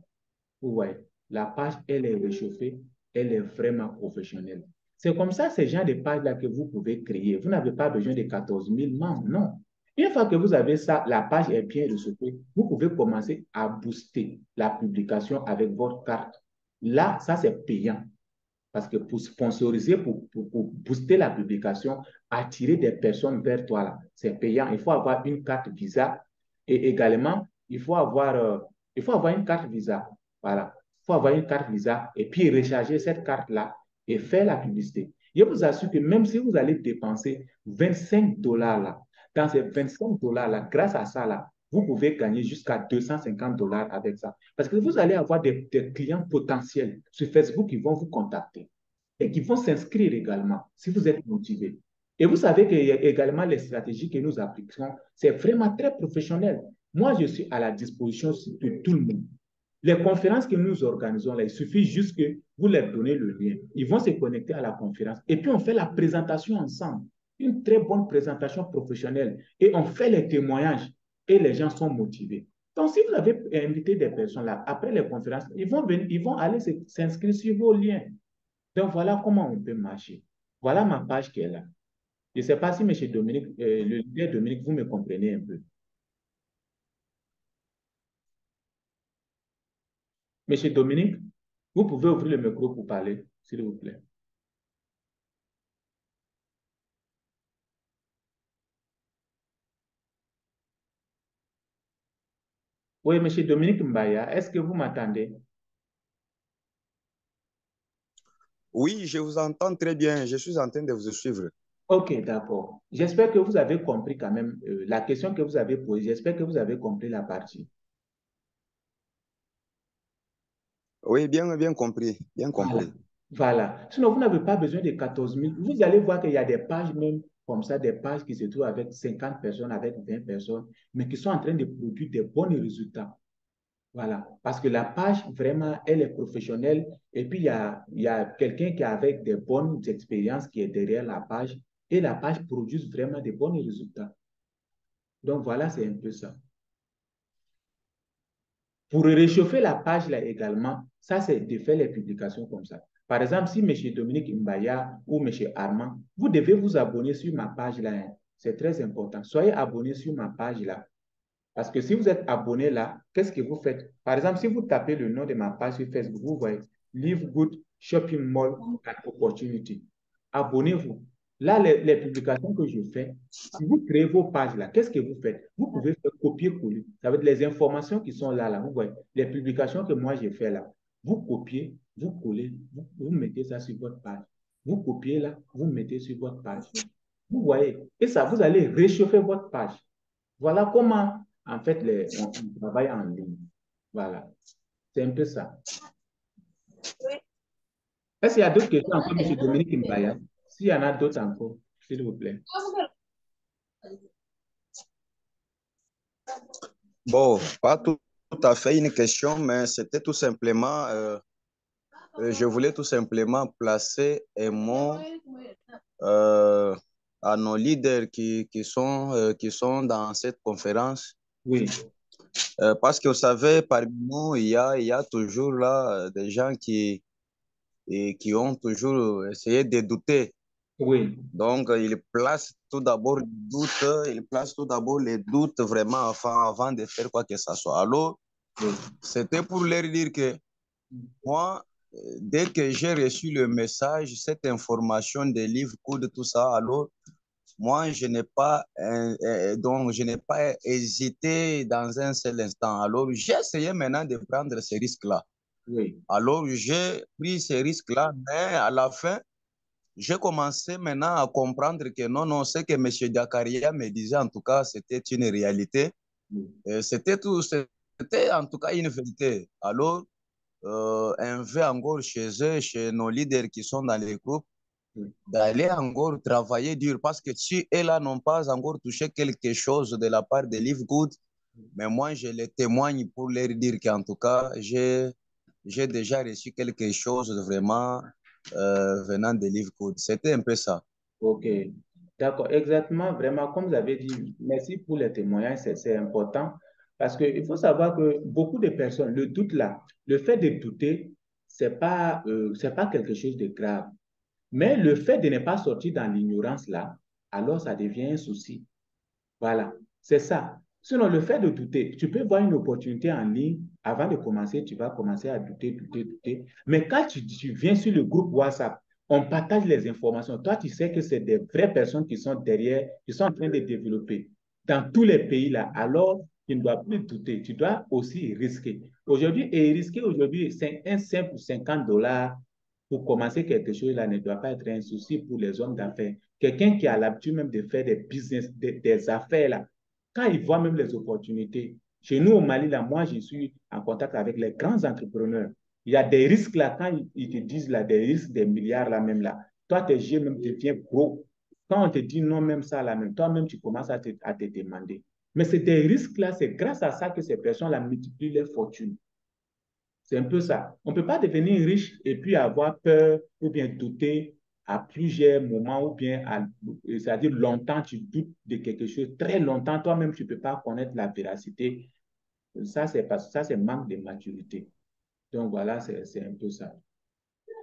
S1: Vous voyez, la page, elle est réchauffée, elle est vraiment professionnelle. C'est comme ça, ces gens de pages-là que vous pouvez créer. Vous n'avez pas besoin de 14 000 membres, non. Une fois que vous avez ça, la page est bien réchauffée, vous pouvez commencer à booster la publication avec votre carte. Là, ça, c'est payant. Parce que pour sponsoriser, pour booster la publication, attirer des personnes vers toi, là, c'est payant. Il faut avoir une carte Visa et également, il faut avoir une carte Visa. Voilà. Il faut avoir une carte Visa et puis recharger cette carte-là et faire la publicité. Je vous assure que même si vous allez dépenser 25 dollars là, dans ces 25 dollars là, grâce à ça là, vous pouvez gagner jusqu'à 250 dollars avec ça. Parce que vous allez avoir des clients potentiels sur Facebook qui vont vous contacter et qui vont s'inscrire également si vous êtes motivé. Et vous savez qu'il y a également les stratégies que nous appliquons, c'est vraiment très professionnel. Moi, je suis à la disposition de tout le monde. Les conférences que nous organisons là, il suffit juste que vous leur donnez le lien. Ils vont se connecter à la conférence et puis on fait la présentation ensemble. Une très bonne présentation professionnelle et on fait les témoignages et les gens sont motivés. Donc, si vous avez invité des personnes là, après les conférences, ils vont aller s'inscrire sur vos liens. Donc, voilà comment on peut marcher. Voilà ma page qui est là. Je ne sais pas si M. Dominique, le leader Dominique, vous me comprenez un peu. Monsieur Dominique, vous pouvez ouvrir le micro pour parler, s'il vous plaît. Oui, Monsieur Dominique Mbaya, est-ce que vous m'entendez?
S3: Oui, je vous entends très bien. Je suis en train de vous suivre.
S1: Ok, d'accord. J'espère que vous avez compris quand même la question que vous avez posée. J'espère que vous avez compris la partie.
S3: Oui, bien, bien compris. Bien
S1: Voilà.
S3: compris.
S1: Voilà. Sinon, vous n'avez pas besoin de 14 000. Vous allez voir qu'il y a des pages même comme ça, des pages qui se trouvent avec 50 personnes, avec 20 personnes, mais qui sont en train de produire des bons résultats. Voilà. Parce que la page, vraiment, elle est professionnelle. Et puis, il y a quelqu'un qui a avec des bonnes expériences qui est derrière la page. Et la page produit vraiment des bons résultats. Donc, voilà, c'est un peu ça. Pour réchauffer la page là également, ça c'est de faire les publications comme ça. Par exemple, si M. Dominique Mbaya ou M. Armand, vous devez vous abonner sur ma page là. Hein. C'est très important. Soyez abonnés sur ma page là. Parce que si vous êtes abonné là, qu'est-ce que vous faites? Par exemple, si vous tapez le nom de ma page sur Facebook, vous voyez Live Good Shopping Mall and Opportunity. Abonnez-vous. Là, les publications que je fais, si vous créez vos pages là, qu'est-ce que vous faites? Vous pouvez faire copier-coller. Ça veut dire les informations qui sont là, vous voyez, les publications que moi j'ai fait là, vous copiez, vous collez, vous mettez ça sur votre page. Vous copiez là, vous mettez sur votre page. Vous voyez, et ça, vous allez réchauffer votre page. Voilà comment, en fait, on travaille en ligne. Voilà. C'est un peu ça. Est-ce qu'il y a d'autres questions encore, M. Dominique Mbaya? S'il y en a d'autres encore, s'il vous plaît.
S3: Bon, pas tout à fait une question, mais c'était tout simplement, je voulais tout simplement placer un mot euh, à nos leaders qui sont dans cette conférence.
S1: Oui,
S3: Parce que vous savez, parmi nous, il y a toujours là des gens qui ont toujours essayé de douter.
S1: oui,
S3: Donc, ils placent tout d'abord les doutes vraiment avant de faire quoi que ce soit. Alors,
S1: oui.
S3: c'était pour leur dire que moi, dès que j'ai reçu le message, cette information des livres, cours, tout ça, alors, moi, je n'ai pas hésité dans un seul instant. Alors, j'ai essayé maintenant de prendre ces risques-là.
S1: Oui.
S3: Alors, j'ai pris ces risques-là, mais à la fin, j'ai commencé maintenant à comprendre que non, non, ce que M. Diakaria me disait, en tout cas, c'était une réalité. C'était en tout cas une vérité. Alors, on veut encore chez eux, chez nos leaders qui sont dans les groupes, d'aller encore travailler dur parce que si eux-là n'ont pas encore touché quelque chose de la part de Live Good, mais moi, je les témoigne pour leur dire qu'en tout cas, j'ai déjà reçu quelque chose de vraiment venant de Live Good. C'était un peu ça.
S1: OK. D'accord. Exactement. Vraiment, comme vous avez dit, merci pour les témoignages. C'est important parce qu'il faut savoir que beaucoup de personnes, le doute là, le fait de douter, c'est pas quelque chose de grave. Mais le fait de ne pas sortir dans l'ignorance là, alors ça devient un souci. Voilà, c'est ça. Sinon, le fait de douter, tu peux voir une opportunité en ligne, avant de commencer, tu vas commencer à douter, douter, douter. Mais quand tu viens sur le groupe WhatsApp, on partage les informations. Toi, tu sais que c'est des vraies personnes qui sont derrière, qui sont en train de développer dans tous les pays là. Alors, tu ne dois plus douter, tu dois aussi risquer. Aujourd'hui, et risquer aujourd'hui, c'est un simple $50 pour commencer quelque chose là ne doit pas être un souci pour les hommes d'affaires. Quelqu'un qui a l'habitude même de faire des business, des affaires là, quand il voit même les opportunités, chez nous au Mali, là, moi, je suis en contact avec les grands entrepreneurs. Il y a des risques là, quand ils te disent là, des risques des milliards là même là. Toi, tes yeux même deviennent gros. Quand on te dit non, même ça là même, toi-même, tu commences à te demander. Mais c'est des risques là, c'est grâce à ça que ces personnes là multiplient leurs fortunes. C'est un peu ça. On ne peut pas devenir riche et puis avoir peur ou bien douter à plusieurs moments ou bien, c'est-à-dire longtemps, tu doutes de quelque chose, très longtemps, toi-même, tu ne peux pas connaître la véracité. Ça, c'est manque de maturité. Donc voilà, c'est un peu ça.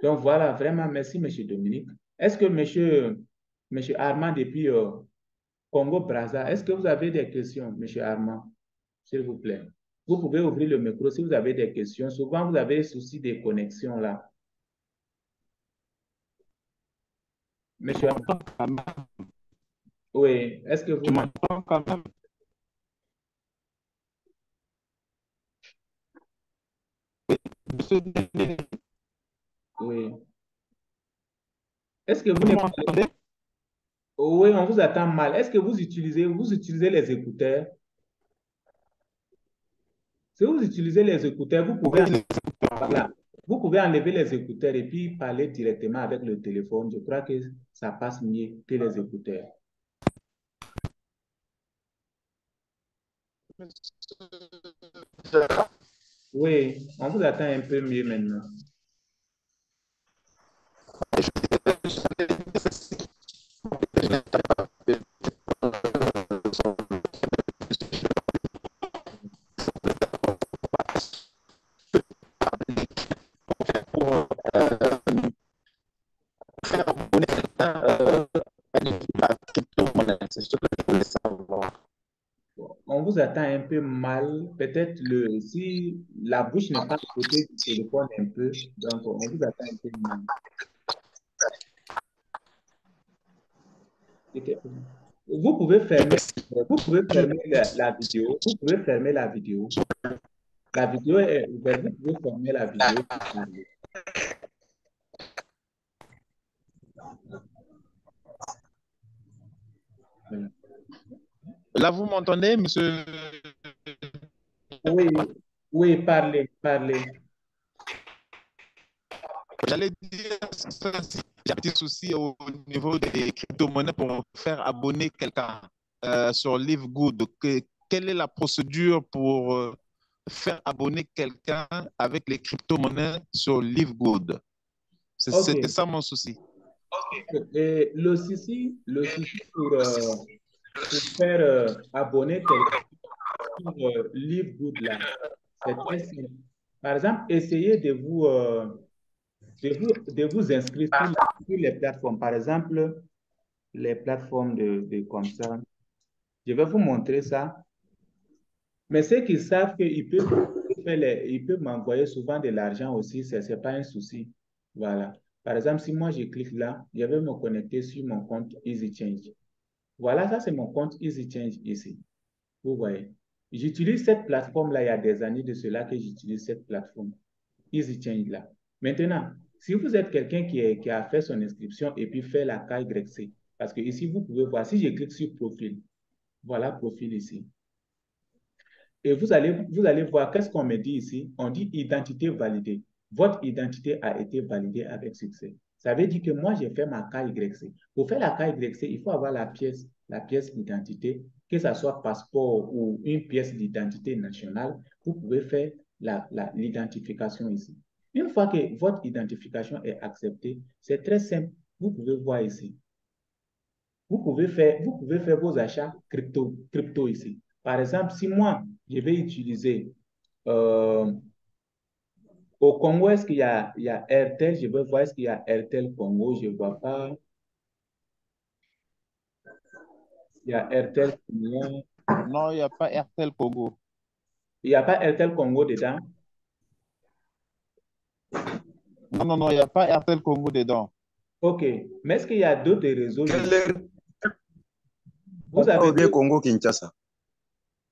S1: Donc voilà, vraiment, merci, M. Dominique. Est-ce que monsieur Armand, depuis Congo-Brazza, est-ce que vous avez des questions, M. Armand? S'il vous plaît. Vous pouvez ouvrir le micro si vous avez des questions. Souvent, vous avez souci de connexion là. Monsieur, oui, est-ce que vous
S4: m'entends quand même?
S1: Oui. Est-ce que vous
S4: Vous
S1: ne
S4: m'entendez?
S1: Oui, on vous attend mal. Est-ce que vous utilisez les écouteurs? Si vous utilisez les écouteurs,
S4: Oui,
S1: voilà, vous pouvez enlever les écouteurs et puis parler directement avec le téléphone. Je crois que ça passe mieux que les écouteurs. Oui, on vous attend un peu mieux maintenant. On vous attend un peu mal. Peut-être si la bouche n'est pas à côté du téléphone un peu, donc on vous attend un peu mal. Vous pouvez fermer la vidéo. Vous pouvez fermer la vidéo. La vidéo est ouverte. Vous pouvez fermer la vidéo pour parler.
S4: Là, vous m'entendez, monsieur?
S1: Oui, Oui, parlez, parlez.
S4: J'allais dire, ça, j'ai un petit souci au niveau des crypto-monnaies pour faire abonner quelqu'un sur Livegood. Quelle est la procédure pour faire abonner quelqu'un avec les crypto-monnaies sur Livegood?
S1: OK.
S4: C'était ça mon souci.
S1: Et le souci pour faire abonner quelqu'un sur Livegood là, c'est très simple. Par exemple, essayez de vous inscrire sur les plateformes. Par exemple, les plateformes de comme ça. Je vais vous montrer ça. Mais ceux qui savent ils peuvent m'envoyer souvent de l'argent aussi, ce n'est pas un souci. Voilà. Par exemple, si moi je clique là, je vais me connecter sur mon compte EasyChange. Voilà, ça c'est mon compte EasyChange ici. Vous voyez. J'utilise cette plateforme-là il y a des années de cela que j'utilise cette plateforme EasyChange là. Maintenant, si vous êtes quelqu'un qui a fait son inscription et puis fait la KYC, parce que ici vous pouvez voir, si je clique sur profil, voilà profil ici. Et vous allez voir, qu'est-ce qu'on me dit ici? On dit identité validée. Votre identité a été validée avec succès. Ça veut dire que moi, j'ai fait ma KYC. Pour faire la KYC, il faut avoir la pièce d'identité, que ce soit passeport ou une pièce d'identité nationale. Vous pouvez faire l'identification ici. Une fois que votre identification est acceptée, c'est très simple. Vous pouvez voir ici. Vous pouvez faire vos achats crypto ici. Par exemple, si moi, je vais utiliser euh, au Congo, est-ce il y a Airtel? Je veux voir est-ce qu'il y a Airtel Congo. Je ne vois pas. Il y a Airtel Congo.
S4: Non, il n'y a pas Airtel Congo.
S1: Il n'y a pas Airtel Congo dedans.
S4: Non, non, non, il n'y a pas Airtel Congo dedans.
S1: OK. Mais est-ce qu'il y a d'autres réseaux?
S3: Quel est
S1: Vous avez
S3: le Congo Kinshasa?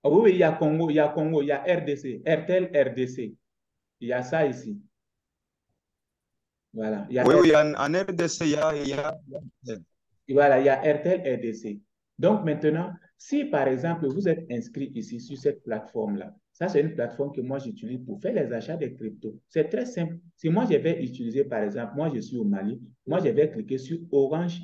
S1: Ah oui, oui, il y a Congo, il y a Congo, il y a RDC, Airtel RDC. Il y a ça ici. Voilà. Il y a
S3: Oui, oui, en RDC, il y a...
S1: Voilà, il y a Airtel RDC. Donc maintenant, si par exemple vous êtes inscrit ici sur cette plateforme-là, ça c'est une plateforme que moi j'utilise pour faire les achats de crypto. C'est très simple. Si moi je vais utiliser par exemple, moi je suis au Mali, moi je vais cliquer sur Orange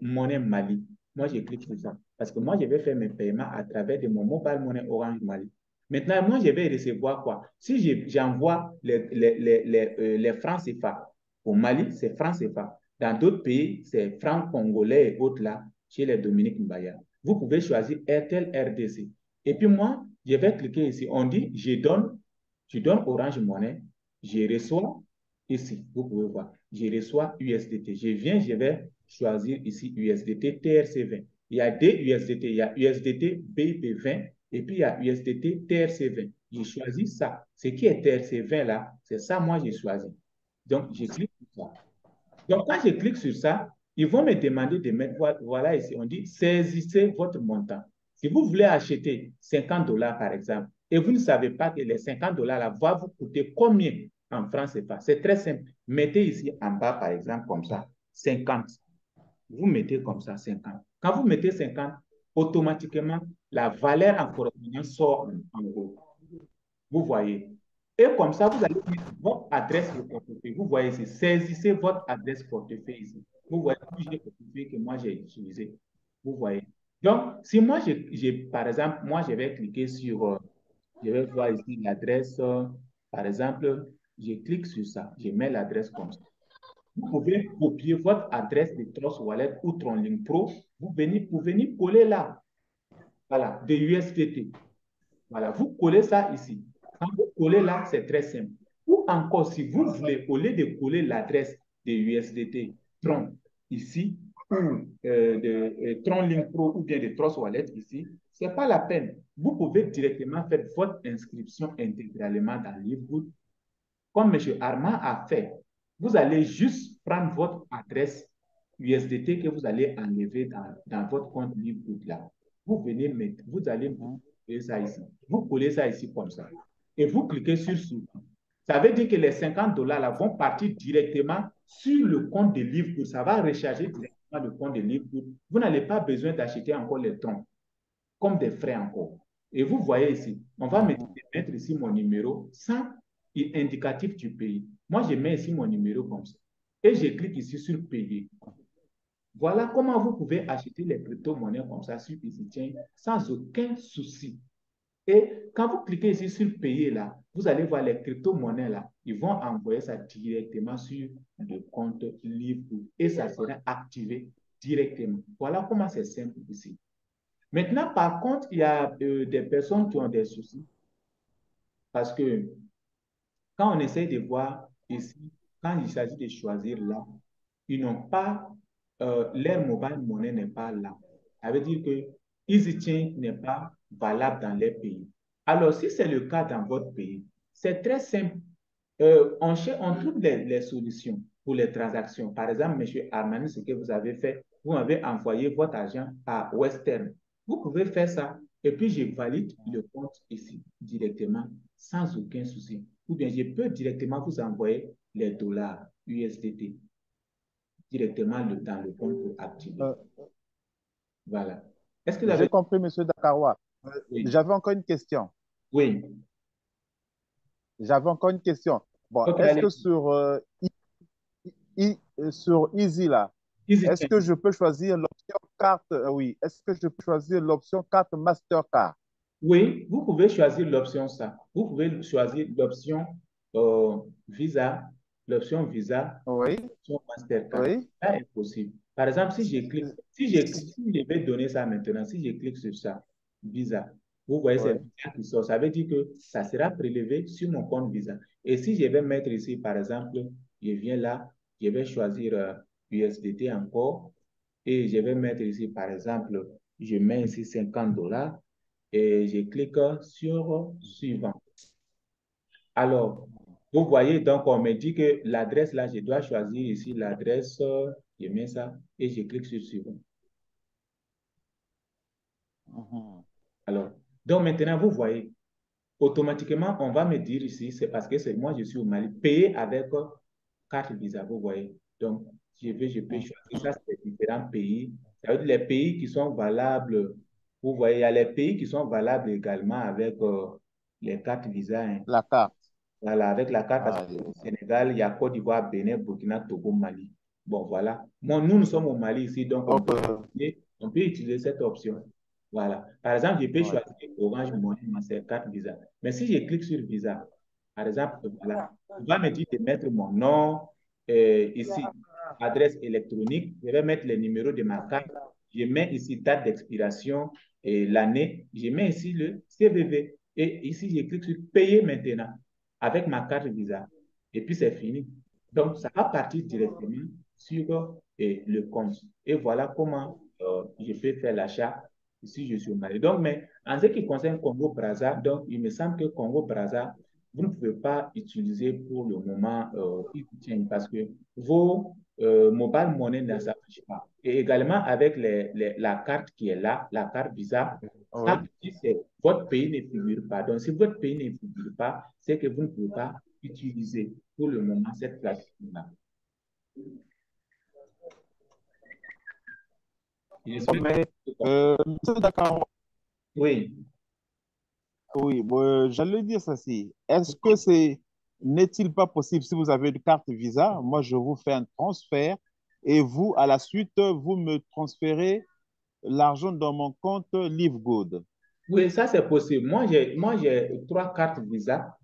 S1: Monnaie Mali. Moi je clique sur ça parce que moi je vais faire mes paiements à travers de mon mobile money Orange Mali. Maintenant, moi je vais recevoir quoi? Si j'envoie les francs CFA au Mali, c'est francs CFA. Dans d'autres pays, c'est francs congolais et autres là, chez les Dominique Mbaya. Vous pouvez choisir Airtel RDC. Et puis moi, je vais cliquer ici. On dit, je donne Orange Money, je reçois ici, vous pouvez voir, je reçois USDT. Je viens, je vais choisir ici USDT TRC20. Il y a deux USDT, il y a USDT BIP20 et puis il y a USDT TRC20. Je choisis ça. Ce qui est TRC20 là, c'est ça, moi, j'ai choisi. Donc, je clique sur ça. Donc, quand je clique sur ça, ils vont me demander de mettre, voilà ici, on dit saisissez votre montant. Si vous voulez acheter 50 dollars, par exemple, et vous ne savez pas que les 50 dollars là vont vous coûter combien en francs CFA, c'est très simple. Mettez ici en bas, par exemple, comme ça, 50. Vous mettez comme ça 50. Quand vous mettez 50, automatiquement, la valeur en correspondance sort en gros. Vous voyez. Et comme ça, vous allez mettre votre adresse de portefeuille. Vous voyez ici, saisissez votre adresse portefeuille ici. Vous voyez tous les portefeuilles que moi j'ai utilisé. Vous voyez. Donc, si moi, par exemple, moi, je vais cliquer sur, je vais voir ici l'adresse, par exemple, je clique sur ça, je mets l'adresse comme ça. Vous pouvez copier votre adresse de Trust Wallet ou TronLink Pro. Vous venez coller là. Voilà, de USDT. Voilà, vous collez ça ici. Quand vous collez là, c'est très simple. Ou encore, si vous voulez, au lieu de coller l'adresse de USDT Tron ici, ou de Tron Link Pro ou bien de Trust Wallet ici, ce n'est pas la peine. Vous pouvez directement faire votre inscription intégralement dans Livegood, comme M. Armand a fait. Vous allez juste prendre votre adresse USDT que vous allez enlever dans votre compte Livegood là. Vous venez mettre, vous allez coller ça ici. Vous collez ça ici comme ça. Et vous cliquez sur suivant. Ça veut dire que les 50 dollars là vont partir directement sur le compte de Livegood. Ça va recharger directement le compte de Livegood. Vous n'avez pas besoin d'acheter encore les troncs, comme des frais encore. Et vous voyez ici, on va me mettre ici mon numéro sans indicatif du pays. Moi, je mets ici mon numéro comme ça. Et je clique ici sur payer. Voilà comment vous pouvez acheter les crypto-monnaies comme ça sur EasyChain sans aucun souci. Et quand vous cliquez ici sur payer là, vous allez voir les crypto-monnaies là. Ils vont envoyer ça directement sur le compte Livgood et ça sera activé directement. Voilà comment c'est simple ici. Maintenant, par contre, il y a des personnes qui ont des soucis parce que quand on essaie de voir ici, quand il s'agit de choisir là, ils n'ont pas, leur mobile money n'est pas là. Ça veut dire que EasyChain n'est pas valable dans les pays. Alors, si c'est le cas dans votre pays, c'est très simple. On trouve les solutions pour les transactions. Par exemple, M. Armani, ce que vous avez fait, vous m'avez envoyé votre argent à Western. Vous pouvez faire ça et puis je valide le compte ici directement sans aucun souci. Ou bien je peux directement vous envoyer les dollars USDT directement dans le compte pour activer. Voilà. Est-ce que vous
S5: J'ai
S1: avez...
S5: compris, Monsieur Dakaroua.
S1: Oui.
S5: J'avais encore une question.
S1: Oui.
S5: J'avais encore une question. Bon,
S1: Ok,
S5: est-ce
S1: allez.
S5: que sur Easy là, est-ce
S1: EasyChain.
S5: que je peux choisir l'option carte, oui, est-ce que je peux choisir l'option carte Mastercard?
S1: Oui, vous pouvez choisir l'option ça. Vous pouvez choisir l'option euh, Visa,
S5: Oui,
S1: l'option Mastercard.
S5: oui,
S1: Ça est possible. Par exemple, si je clique, si je vais donner ça maintenant, si je clique sur ça, Visa, vous voyez, c'est
S5: oui,
S1: Visa qui sort. Ça veut dire que ça sera prélevé sur mon compte Visa. Et si je vais mettre ici, par exemple, je viens là, je vais choisir USDT encore, et je vais mettre ici, par exemple, je mets ici $50 et je clique sur suivant. Alors, vous voyez, donc on me dit que l'adresse là, je dois choisir ici l'adresse, je mets ça et je clique sur suivant. Alors, donc maintenant, vous voyez, automatiquement, on va me dire ici, c'est parce que c'est moi, je suis au Mali, payer avec carte Visa, vous voyez. Donc, si je veux, je peux choisir ça, c'est différents pays. Ça veut dire les pays qui sont valables. Vous voyez, il y a les pays qui sont valables également avec les cartes Visa, hein.
S5: la carte.
S1: Voilà, avec la carte, parce
S5: Ah,
S1: qu'au Sénégal, il y a Côte d'Ivoire, Bénin, Burkina, Togo, Mali. Bon, voilà. Bon, nous sommes au Mali ici, donc
S5: donc,
S1: on peut utiliser cette option. Voilà. Par exemple, je peux
S5: ouais.
S1: choisir Orange Money, Mastercard, Visa. Mais si je clique sur Visa, par exemple, voilà, il va me dire de mettre mon nom, ici, adresse électronique. Je vais mettre le numéro de ma carte. Je mets ici date d'expiration et l'année. Je mets ici le CVV. Et ici, je clique sur payer maintenant avec ma carte Visa. Et puis, c'est fini. Donc, ça va partir directement sur le compte. Et voilà comment je peux faire l'achat si je suis au Mali. Donc, mais en ce qui concerne Congo-Brazza, donc, il me semble que Congo-Brazza, vous ne pouvez pas utiliser pour le moment EasyChain parce que vos mobile money ne s'affichent pas. Et également avec la carte qui est là, la carte Visa,
S5: Oui.
S1: ça, votre pays ne figure pas. Donc, si votre pays ne figure pas, c'est que vous ne pouvez pas utiliser pour le moment cette plateforme-là.
S5: Mais, Monsieur Dakaroua,
S1: Oui.
S5: oui, j'allais dire ceci. Est-ce que n'est-il pas possible, si vous avez une carte Visa, moi je vous fais un transfert et vous, à la suite, vous me transférez l'argent dans mon compte Livegood.
S1: Oui, ça c'est possible. Moi, j'ai 3 cartes Visa.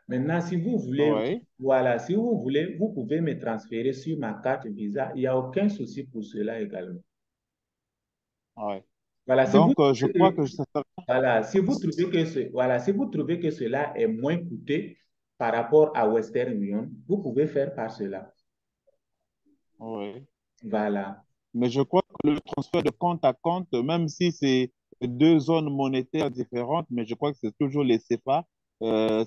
S1: Maintenant, si vous voulez,
S5: Oui,
S1: voilà, si vous voulez, vous pouvez me transférer sur ma carte Visa. Il n'y a aucun souci pour cela également.
S5: oui.
S1: Voilà, si vous
S5: Donc, je crois que ça sera...
S1: Voilà, si vous trouvez que voilà, si vous trouvez que cela est moins coûteux par rapport à Western Union, vous pouvez faire par cela.
S5: Oui.
S1: Voilà.
S5: Mais je crois que le transfert de compte à compte, même si c'est deux zones monétaires différentes, mais je crois que c'est toujours les CFA, me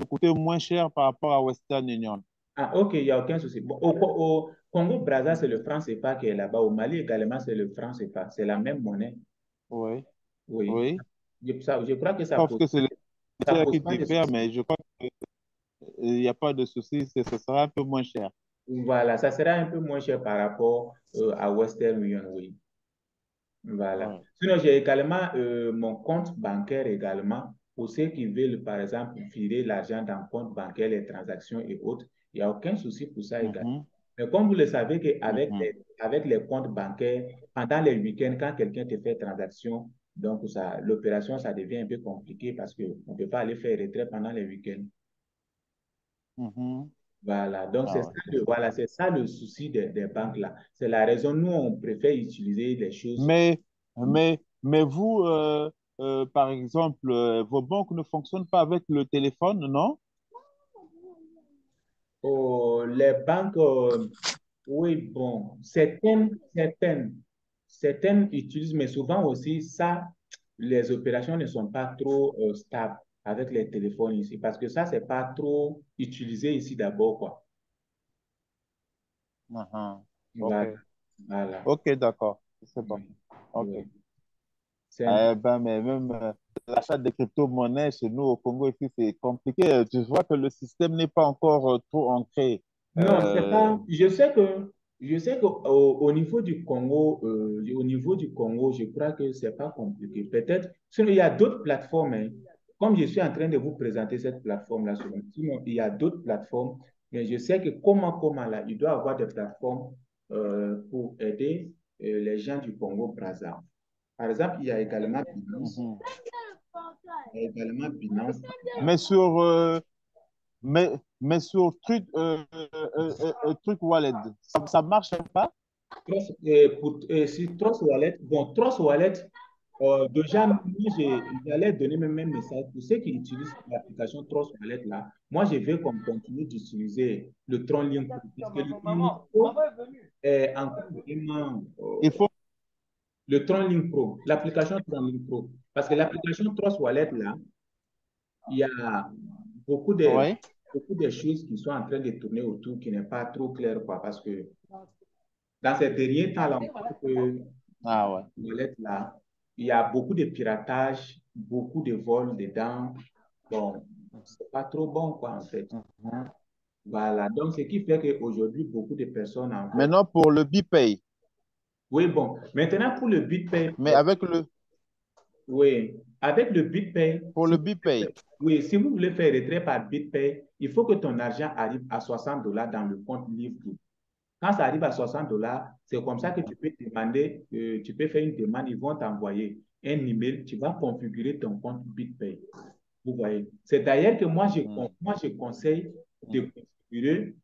S5: coûter moins cher par rapport à Western Union.
S1: Ah, ok, il n'y a aucun souci. Bon, au Congo-Brazza, c'est le franc CFA qui est là-bas. Au Mali également, c'est le franc CFA. C'est la même monnaie.
S5: Oui,
S1: Oui.
S5: oui.
S1: Je crois que
S5: Sauf que c'est les
S1: ça
S5: monétaires
S1: pose
S5: qui
S1: pas de
S5: diffèrent,
S1: souci.
S5: mais je crois qu'il n'y a pas de souci, ce sera un peu moins cher.
S1: Voilà, ça sera un peu moins cher par rapport à Western Union, oui. Voilà.
S5: Ouais.
S1: Sinon, j'ai également mon compte bancaire également. Pour ceux qui veulent, par exemple, virer l'argent dans le compte bancaire, les transactions et autres, il n'y a aucun souci pour ça également.
S5: Mhm,
S1: Mais comme vous le savez qu'avec
S5: mhm,
S1: avec les comptes bancaires, pendant les week-ends, quand quelqu'un te fait transaction, donc l'opération, ça devient un peu compliqué parce qu'on ne peut pas aller faire retrait pendant les week-ends.
S5: mhm.
S1: Voilà, donc
S5: Ah ouais, c'est ça.
S1: voilà, c'est ça le souci des banques là. C'est la raison, nous, on préfère utiliser les choses.
S5: Mais, mais vous, par exemple, vos banques ne fonctionnent pas avec le téléphone, non?
S1: Oh, les banques, oui, bon, certaines utilisent, mais souvent aussi, ça, les opérations ne sont pas trop stables avec les téléphones ici, parce que ça, c'est pas trop utilisé ici d'abord, quoi.
S5: Mhm. Ok,
S1: Voilà, voilà.
S5: ok, d'accord. C'est bon.
S1: Oui,
S5: Ok.
S1: oui. C'est un peu-
S5: Eh ben, mais même l'achat des crypto-monnaies chez nous au Congo ici, c'est compliqué. Tu vois que le système n'est pas encore trop ancré.
S1: Non, c'est pas. Je sais que au niveau du Congo, je crois que c'est pas compliqué. Peut-être, sinon il y a d'autres plateformes, hein. Comme je suis en train de vous présenter cette plateforme-là, sinon il y a d'autres plateformes, mais je sais que comment là, il doit y avoir des plateformes pour aider les gens du Congo-Brazza. Par exemple, il y a également Binance.
S5: Mhm.
S1: Il y a également Binance.
S5: Mais sur, mais sur truc wallet, ça marche pas?
S1: Sur Trust Wallet, bon, Trust Wallet, déjà, moi, j'allais donner le même message pour ceux qui utilisent l'application Trust Wallet là. Moi, je vais comme continuer d'utiliser le Tron Link Pro, puisque le Tron Link Pro est encore vraiment
S5: Il faut.
S1: le Tron Link Pro, l'application Tron Link Pro. Parce que l'application Trust Wallet là, il y a beaucoup de,
S5: Oui.
S1: beaucoup de choses qui sont en train de tourner autour qui n'est pas trop clair, quoi, parce que dans ces derniers temps, là, on voit que
S5: Ah ouais.
S1: Wallet, là, il y a beaucoup de piratage, beaucoup de vols dedans. Bon, c'est pas trop bon, quoi, en fait.
S5: Mhm.
S1: Voilà. Donc, ce qui fait qu'aujourd'hui, beaucoup de personnes encore.
S5: Maintenant, pour le BPay,
S1: Oui, bon. Maintenant, pour le BitPay,
S5: mais avec le,
S1: oui. Avec le BitPay,
S5: pour le BPay,
S1: oui, si vous voulez faire retrait par BitPay, il faut que ton argent arrive à $60 dans le compte livre. Quand ça arrive à $60, c'est comme ça que tu peux demander, tu peux faire une demande, ils vont t'envoyer un email, tu vas configurer ton compte BitPay. Vous voyez. C'est d'ailleurs que
S5: mhm,
S1: moi, je conseille de
S5: mhm,
S1: configurer,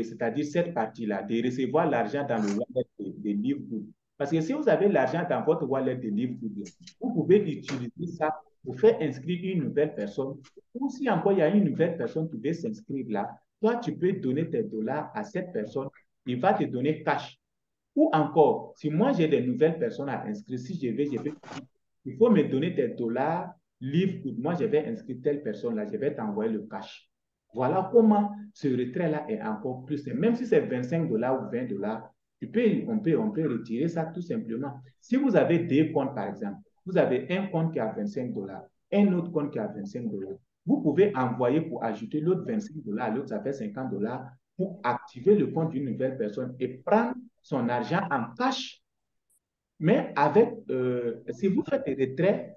S1: c'est-à-dire cette partie-là, de recevoir l'argent dans le wallet de Livegood. Parce que si vous avez l'argent dans votre wallet de Livegood, vous pouvez utiliser ça pour faire inscrire une nouvelle personne. Ou si encore il y a une nouvelle personne qui veut s'inscrire là, toi, tu peux donner tes dollars à cette personne, il va te donner cash. Ou encore, si moi j'ai des nouvelles personnes à inscrire, si je vais, il faut me donner tes dollars, livre, moi je vais inscrire telle personne là, je vais t'envoyer le cash. Voilà comment ce retrait-là est encore plus. Même si c'est $25 ou $20, on peut retirer ça tout simplement. Si vous avez deux comptes, par exemple, vous avez un compte qui a $25, un autre compte qui a $25, vous pouvez envoyer pour ajouter l'autre $25, l'autre ça fait $50 pour activer le compte d'une nouvelle personne et prendre son argent en cash. Mais si vous faites des retraits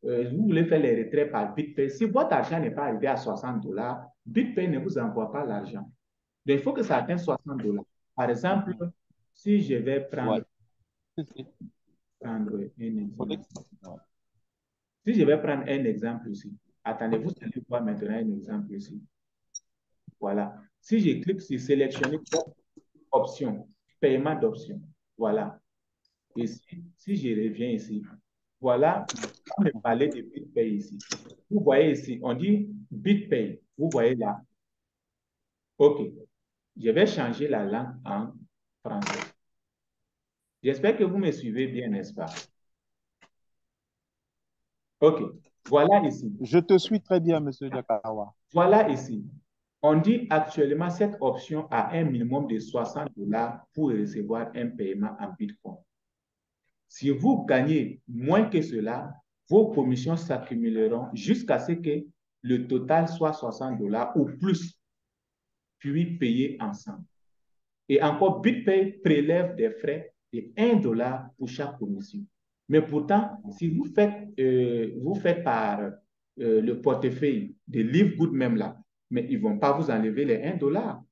S1: vous voulez faire les retraits par BitPay, si votre argent n'est pas arrivé à $60, BitPay ne vous envoie pas l'argent. Donc, il faut que ça atteigne $60. Par exemple,
S5: mhm.
S1: si je vais prendre,
S5: Ouais. Si, si.
S1: prendre un exemple,
S5: Faudrait ouais.
S1: si je vais prendre un exemple ici, attendez, vous allez voir maintenant un exemple ici. Voilà. Si je clique sur sélectionner option, paiement d'option, voilà. Et si je reviens ici, voilà, on me
S5: Mhm,
S1: parlait de BitPay ici. Vous voyez ici, on dit BitPay. Vous voyez là. OK. Je vais changer la langue en français. J'espère que vous me suivez bien, n'est-ce pas? OK. Voilà ici.
S5: Je te suis très bien, Monsieur Jakawa.
S1: Voilà ici. On dit actuellement cette option a un minimum de $60 pour recevoir un paiement en Bitcoin. Si vous gagnez moins que cela, vos commissions s'accumuleront jusqu'à ce que le total soit $60 ou plus, puis payé ensemble. Et encore, BitPay prélève des frais de 1 $ pour chaque commission. Mais pourtant, si vous faites par le portefeuille de Livegood même là, mais ils ne vont pas vous enlever les 1 $.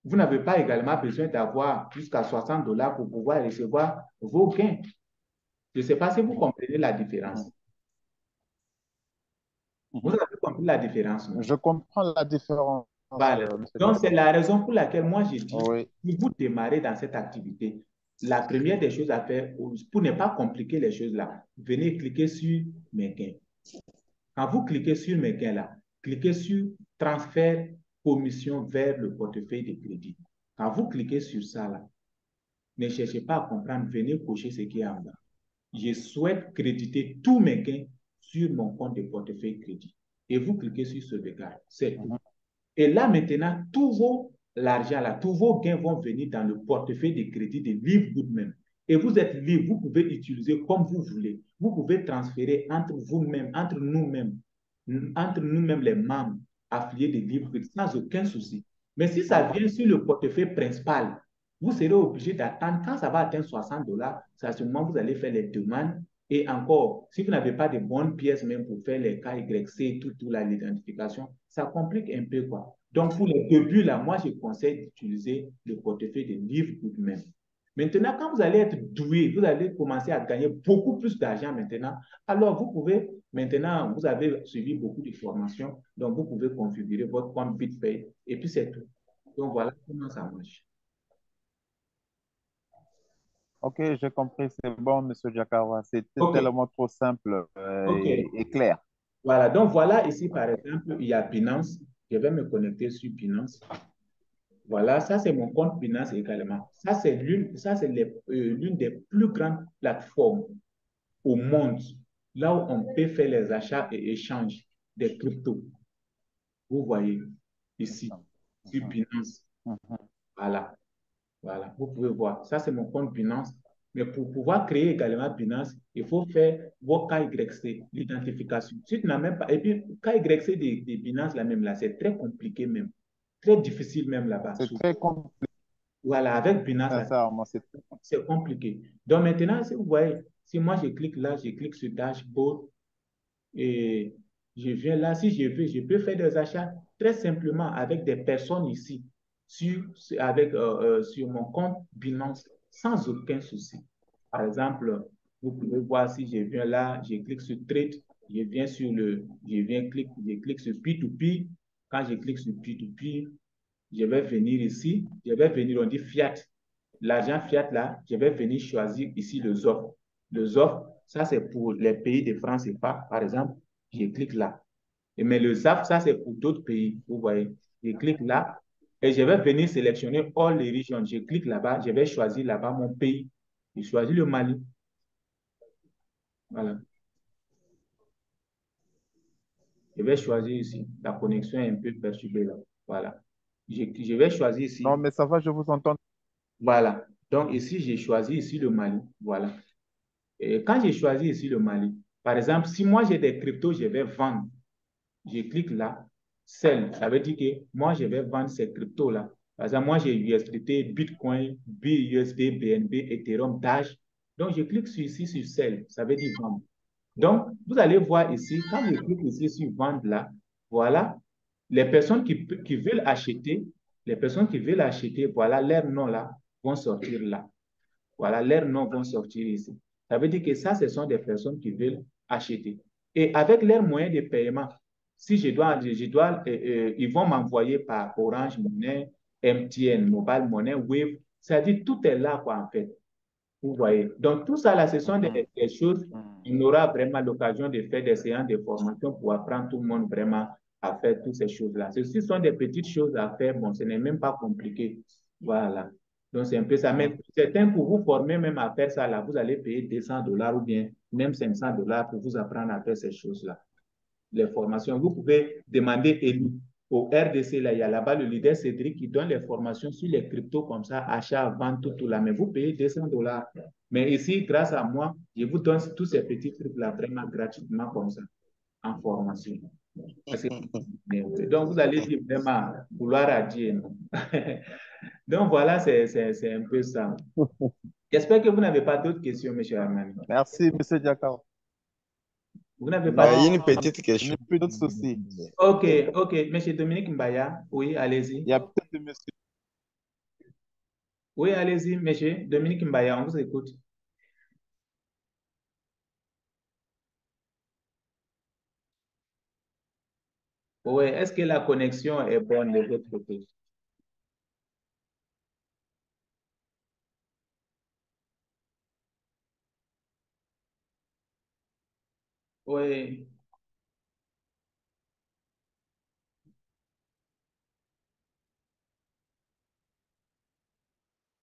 S1: Vous n'avez pas également besoin d'avoir jusqu'à 60 $ pour pouvoir recevoir vos gains. Je ne sais pas si vous comprenez la différence. Vous avez compris la différence, non?
S5: Je comprends la différence,
S1: Voilà.
S5: monsieur
S1: Donc, c'est
S5: Jacob.
S1: la raison pour laquelle moi, j'ai dit,
S5: Oui.
S1: si vous démarrez dans cette activité, la première des choses à faire, pour ne pas compliquer les choses là, venez cliquer sur mes gains. Quand vous cliquez sur mes gains là, cliquez sur transfert commission vers le portefeuille de crédit. Quand vous cliquez sur ça là, ne cherchez pas à comprendre, venez cocher ce qui est en bas. Je souhaite créditer tous mes gains sur mon compte de portefeuille crédit. Et vous cliquez sur sauvegarde. C'est tout. Et là, maintenant, l'argent, là, tous vos gains vont venir dans le portefeuille de crédit de Livegood même. Et vous êtes libre, vous pouvez utiliser comme vous voulez. Vous pouvez transférer entre vous-même, entre nous-mêmes les membres affiliés de Livegood sans aucun souci. Mais si ça vient sur le portefeuille principal, vous serez obligé d'attendre quand ça va atteindre 60 $. C'est à ce moment que vous allez faire les demandes. Et encore, si vous n'avez pas de bonnes pièces même pour faire les KYC, tout l'identification, ça complique un peu, quoi. Donc, pour les débuts, là, moi, je conseille d'utiliser le portefeuille de Livegood même. Maintenant, quand vous allez être doué, vous allez commencer à gagner beaucoup plus d'argent maintenant. Alors, vous pouvez, maintenant, vous avez suivi beaucoup de formations, donc vous pouvez configurer votre compte vite fait, et puis c'est tout. Donc, voilà comment ça marche.
S5: Ok, j'ai compris, c'est bon, monsieur Jakawa. C'était
S1: Ok.
S5: tellement trop simple
S1: Ok.
S5: et clair.
S1: Voilà, donc voilà ici, par exemple, il y a Binance. Je vais me connecter sur Binance. Voilà, ça c'est mon compte Binance également. Ça c'est l'une des plus grandes plateformes au monde, là où on peut faire les achats et échanges des cryptos. Vous voyez ici, sur Binance. Voilà, voilà, vous pouvez voir. Ça c'est mon compte Binance. Mais pour pouvoir créer également Binance, il faut faire vos KYC, l'identification. Si tu n'as même pas, et puis KYC de Binance, là même là, c'est très compliqué même. Très difficile même là-bas.
S5: C'est très compliqué,
S1: Voilà, avec Binance, là,
S5: sincèrement.
S1: c'est compliqué. Donc maintenant, si vous voyez, si moi je clique là, je clique sur Dashboard et je viens là, si je veux, je peux faire des achats très simplement avec des personnes ici, sur mon compte Binance, sans aucun souci. Par exemple, vous pouvez voir si je viens là, je clique sur Trade, je clique sur P2P. Quand je clique sur P2P, je vais venir ici, on dit fiat. L'argent fiat là, je vais venir choisir ici le ZOF. Le ZOF, ça c'est pour les pays de France CFA, par exemple, je clique là. Mais le ZAF, ça c'est pour d'autres pays, vous voyez. Je clique là et je vais venir sélectionner all les régions. Je clique là-bas, je vais choisir là-bas mon pays. Je choisis le Mali. Voilà. Je vais choisir ici. La connexion est un peu perturbée là. Voilà. Je vais choisir ici.
S5: Non, mais ça va, je vous entends.
S1: Voilà. Donc ici, j'ai choisi ici le Mali. Voilà. Et quand j'ai choisi ici le Mali, par exemple, si moi j'ai des cryptos, je vais vendre. Je clique là, sell. Ça veut dire que moi, je vais vendre ces cryptos-là. Par exemple, moi, j'ai USDT, Bitcoin, BUSD, BNB, Ethereum, Dash. Donc, je clique ici sur sell. Ça veut dire vendre. Donc, vous allez voir ici, quand je clique ici sur vendre là, voilà, les personnes qui veulent acheter, voilà, leurs noms là vont sortir là. Voilà, leurs noms vont sortir ici. Ça veut dire que ça, ce sont des personnes qui veulent acheter. Et avec leurs moyens de paiement, si ils vont m'envoyer par Orange Money, MTN, Mobile Money, Wave. C'est-à-dire tout est là, quoi, en fait. Vous voyez. Donc, tout ça, là, ce sont des choses. On aura vraiment l'occasion de faire des séances de formation pour apprendre tout le monde vraiment à faire toutes ces choses-là. Ceci sont des petites choses à faire. Bon, ce n'est même pas compliqué. Voilà. Donc, c'est un peu ça. Mais certains, pour vous former même à faire ça, là, vous allez payer 200 $ ou bien même 500 $ pour vous apprendre à faire ces choses-là. Les formations. Vous pouvez demander au RDC, là, il y a là-bas le leader Cédric qui donne les formations sur les cryptos comme ça, achat, vente, tout là. Mais vous payez 200 $. Mais ici, grâce à moi, je vous donne tous ces petits trucs-là vraiment gratuitement comme ça, en formation. Donc, vous allez dire vraiment, vouloir à Dieu. Donc, voilà, c'est un peu ça. J'espère que vous n'avez pas d'autres questions, M. Armani.
S5: Merci, M. Diakar.
S1: Vous n'avez pas
S3: Il y a
S1: d'autres...
S3: une petite
S5: Je
S3: question.
S5: n'ai plus d'autres soucis.
S1: Ok, ok. M. Dominique Mbaya, oui, allez-y.
S5: Il y a peut-être de monsieur.
S1: Oui, allez-y, M. Dominique Mbaya, on vous écoute. Oui, est-ce que la connexion est bonne de votre côté? Oui.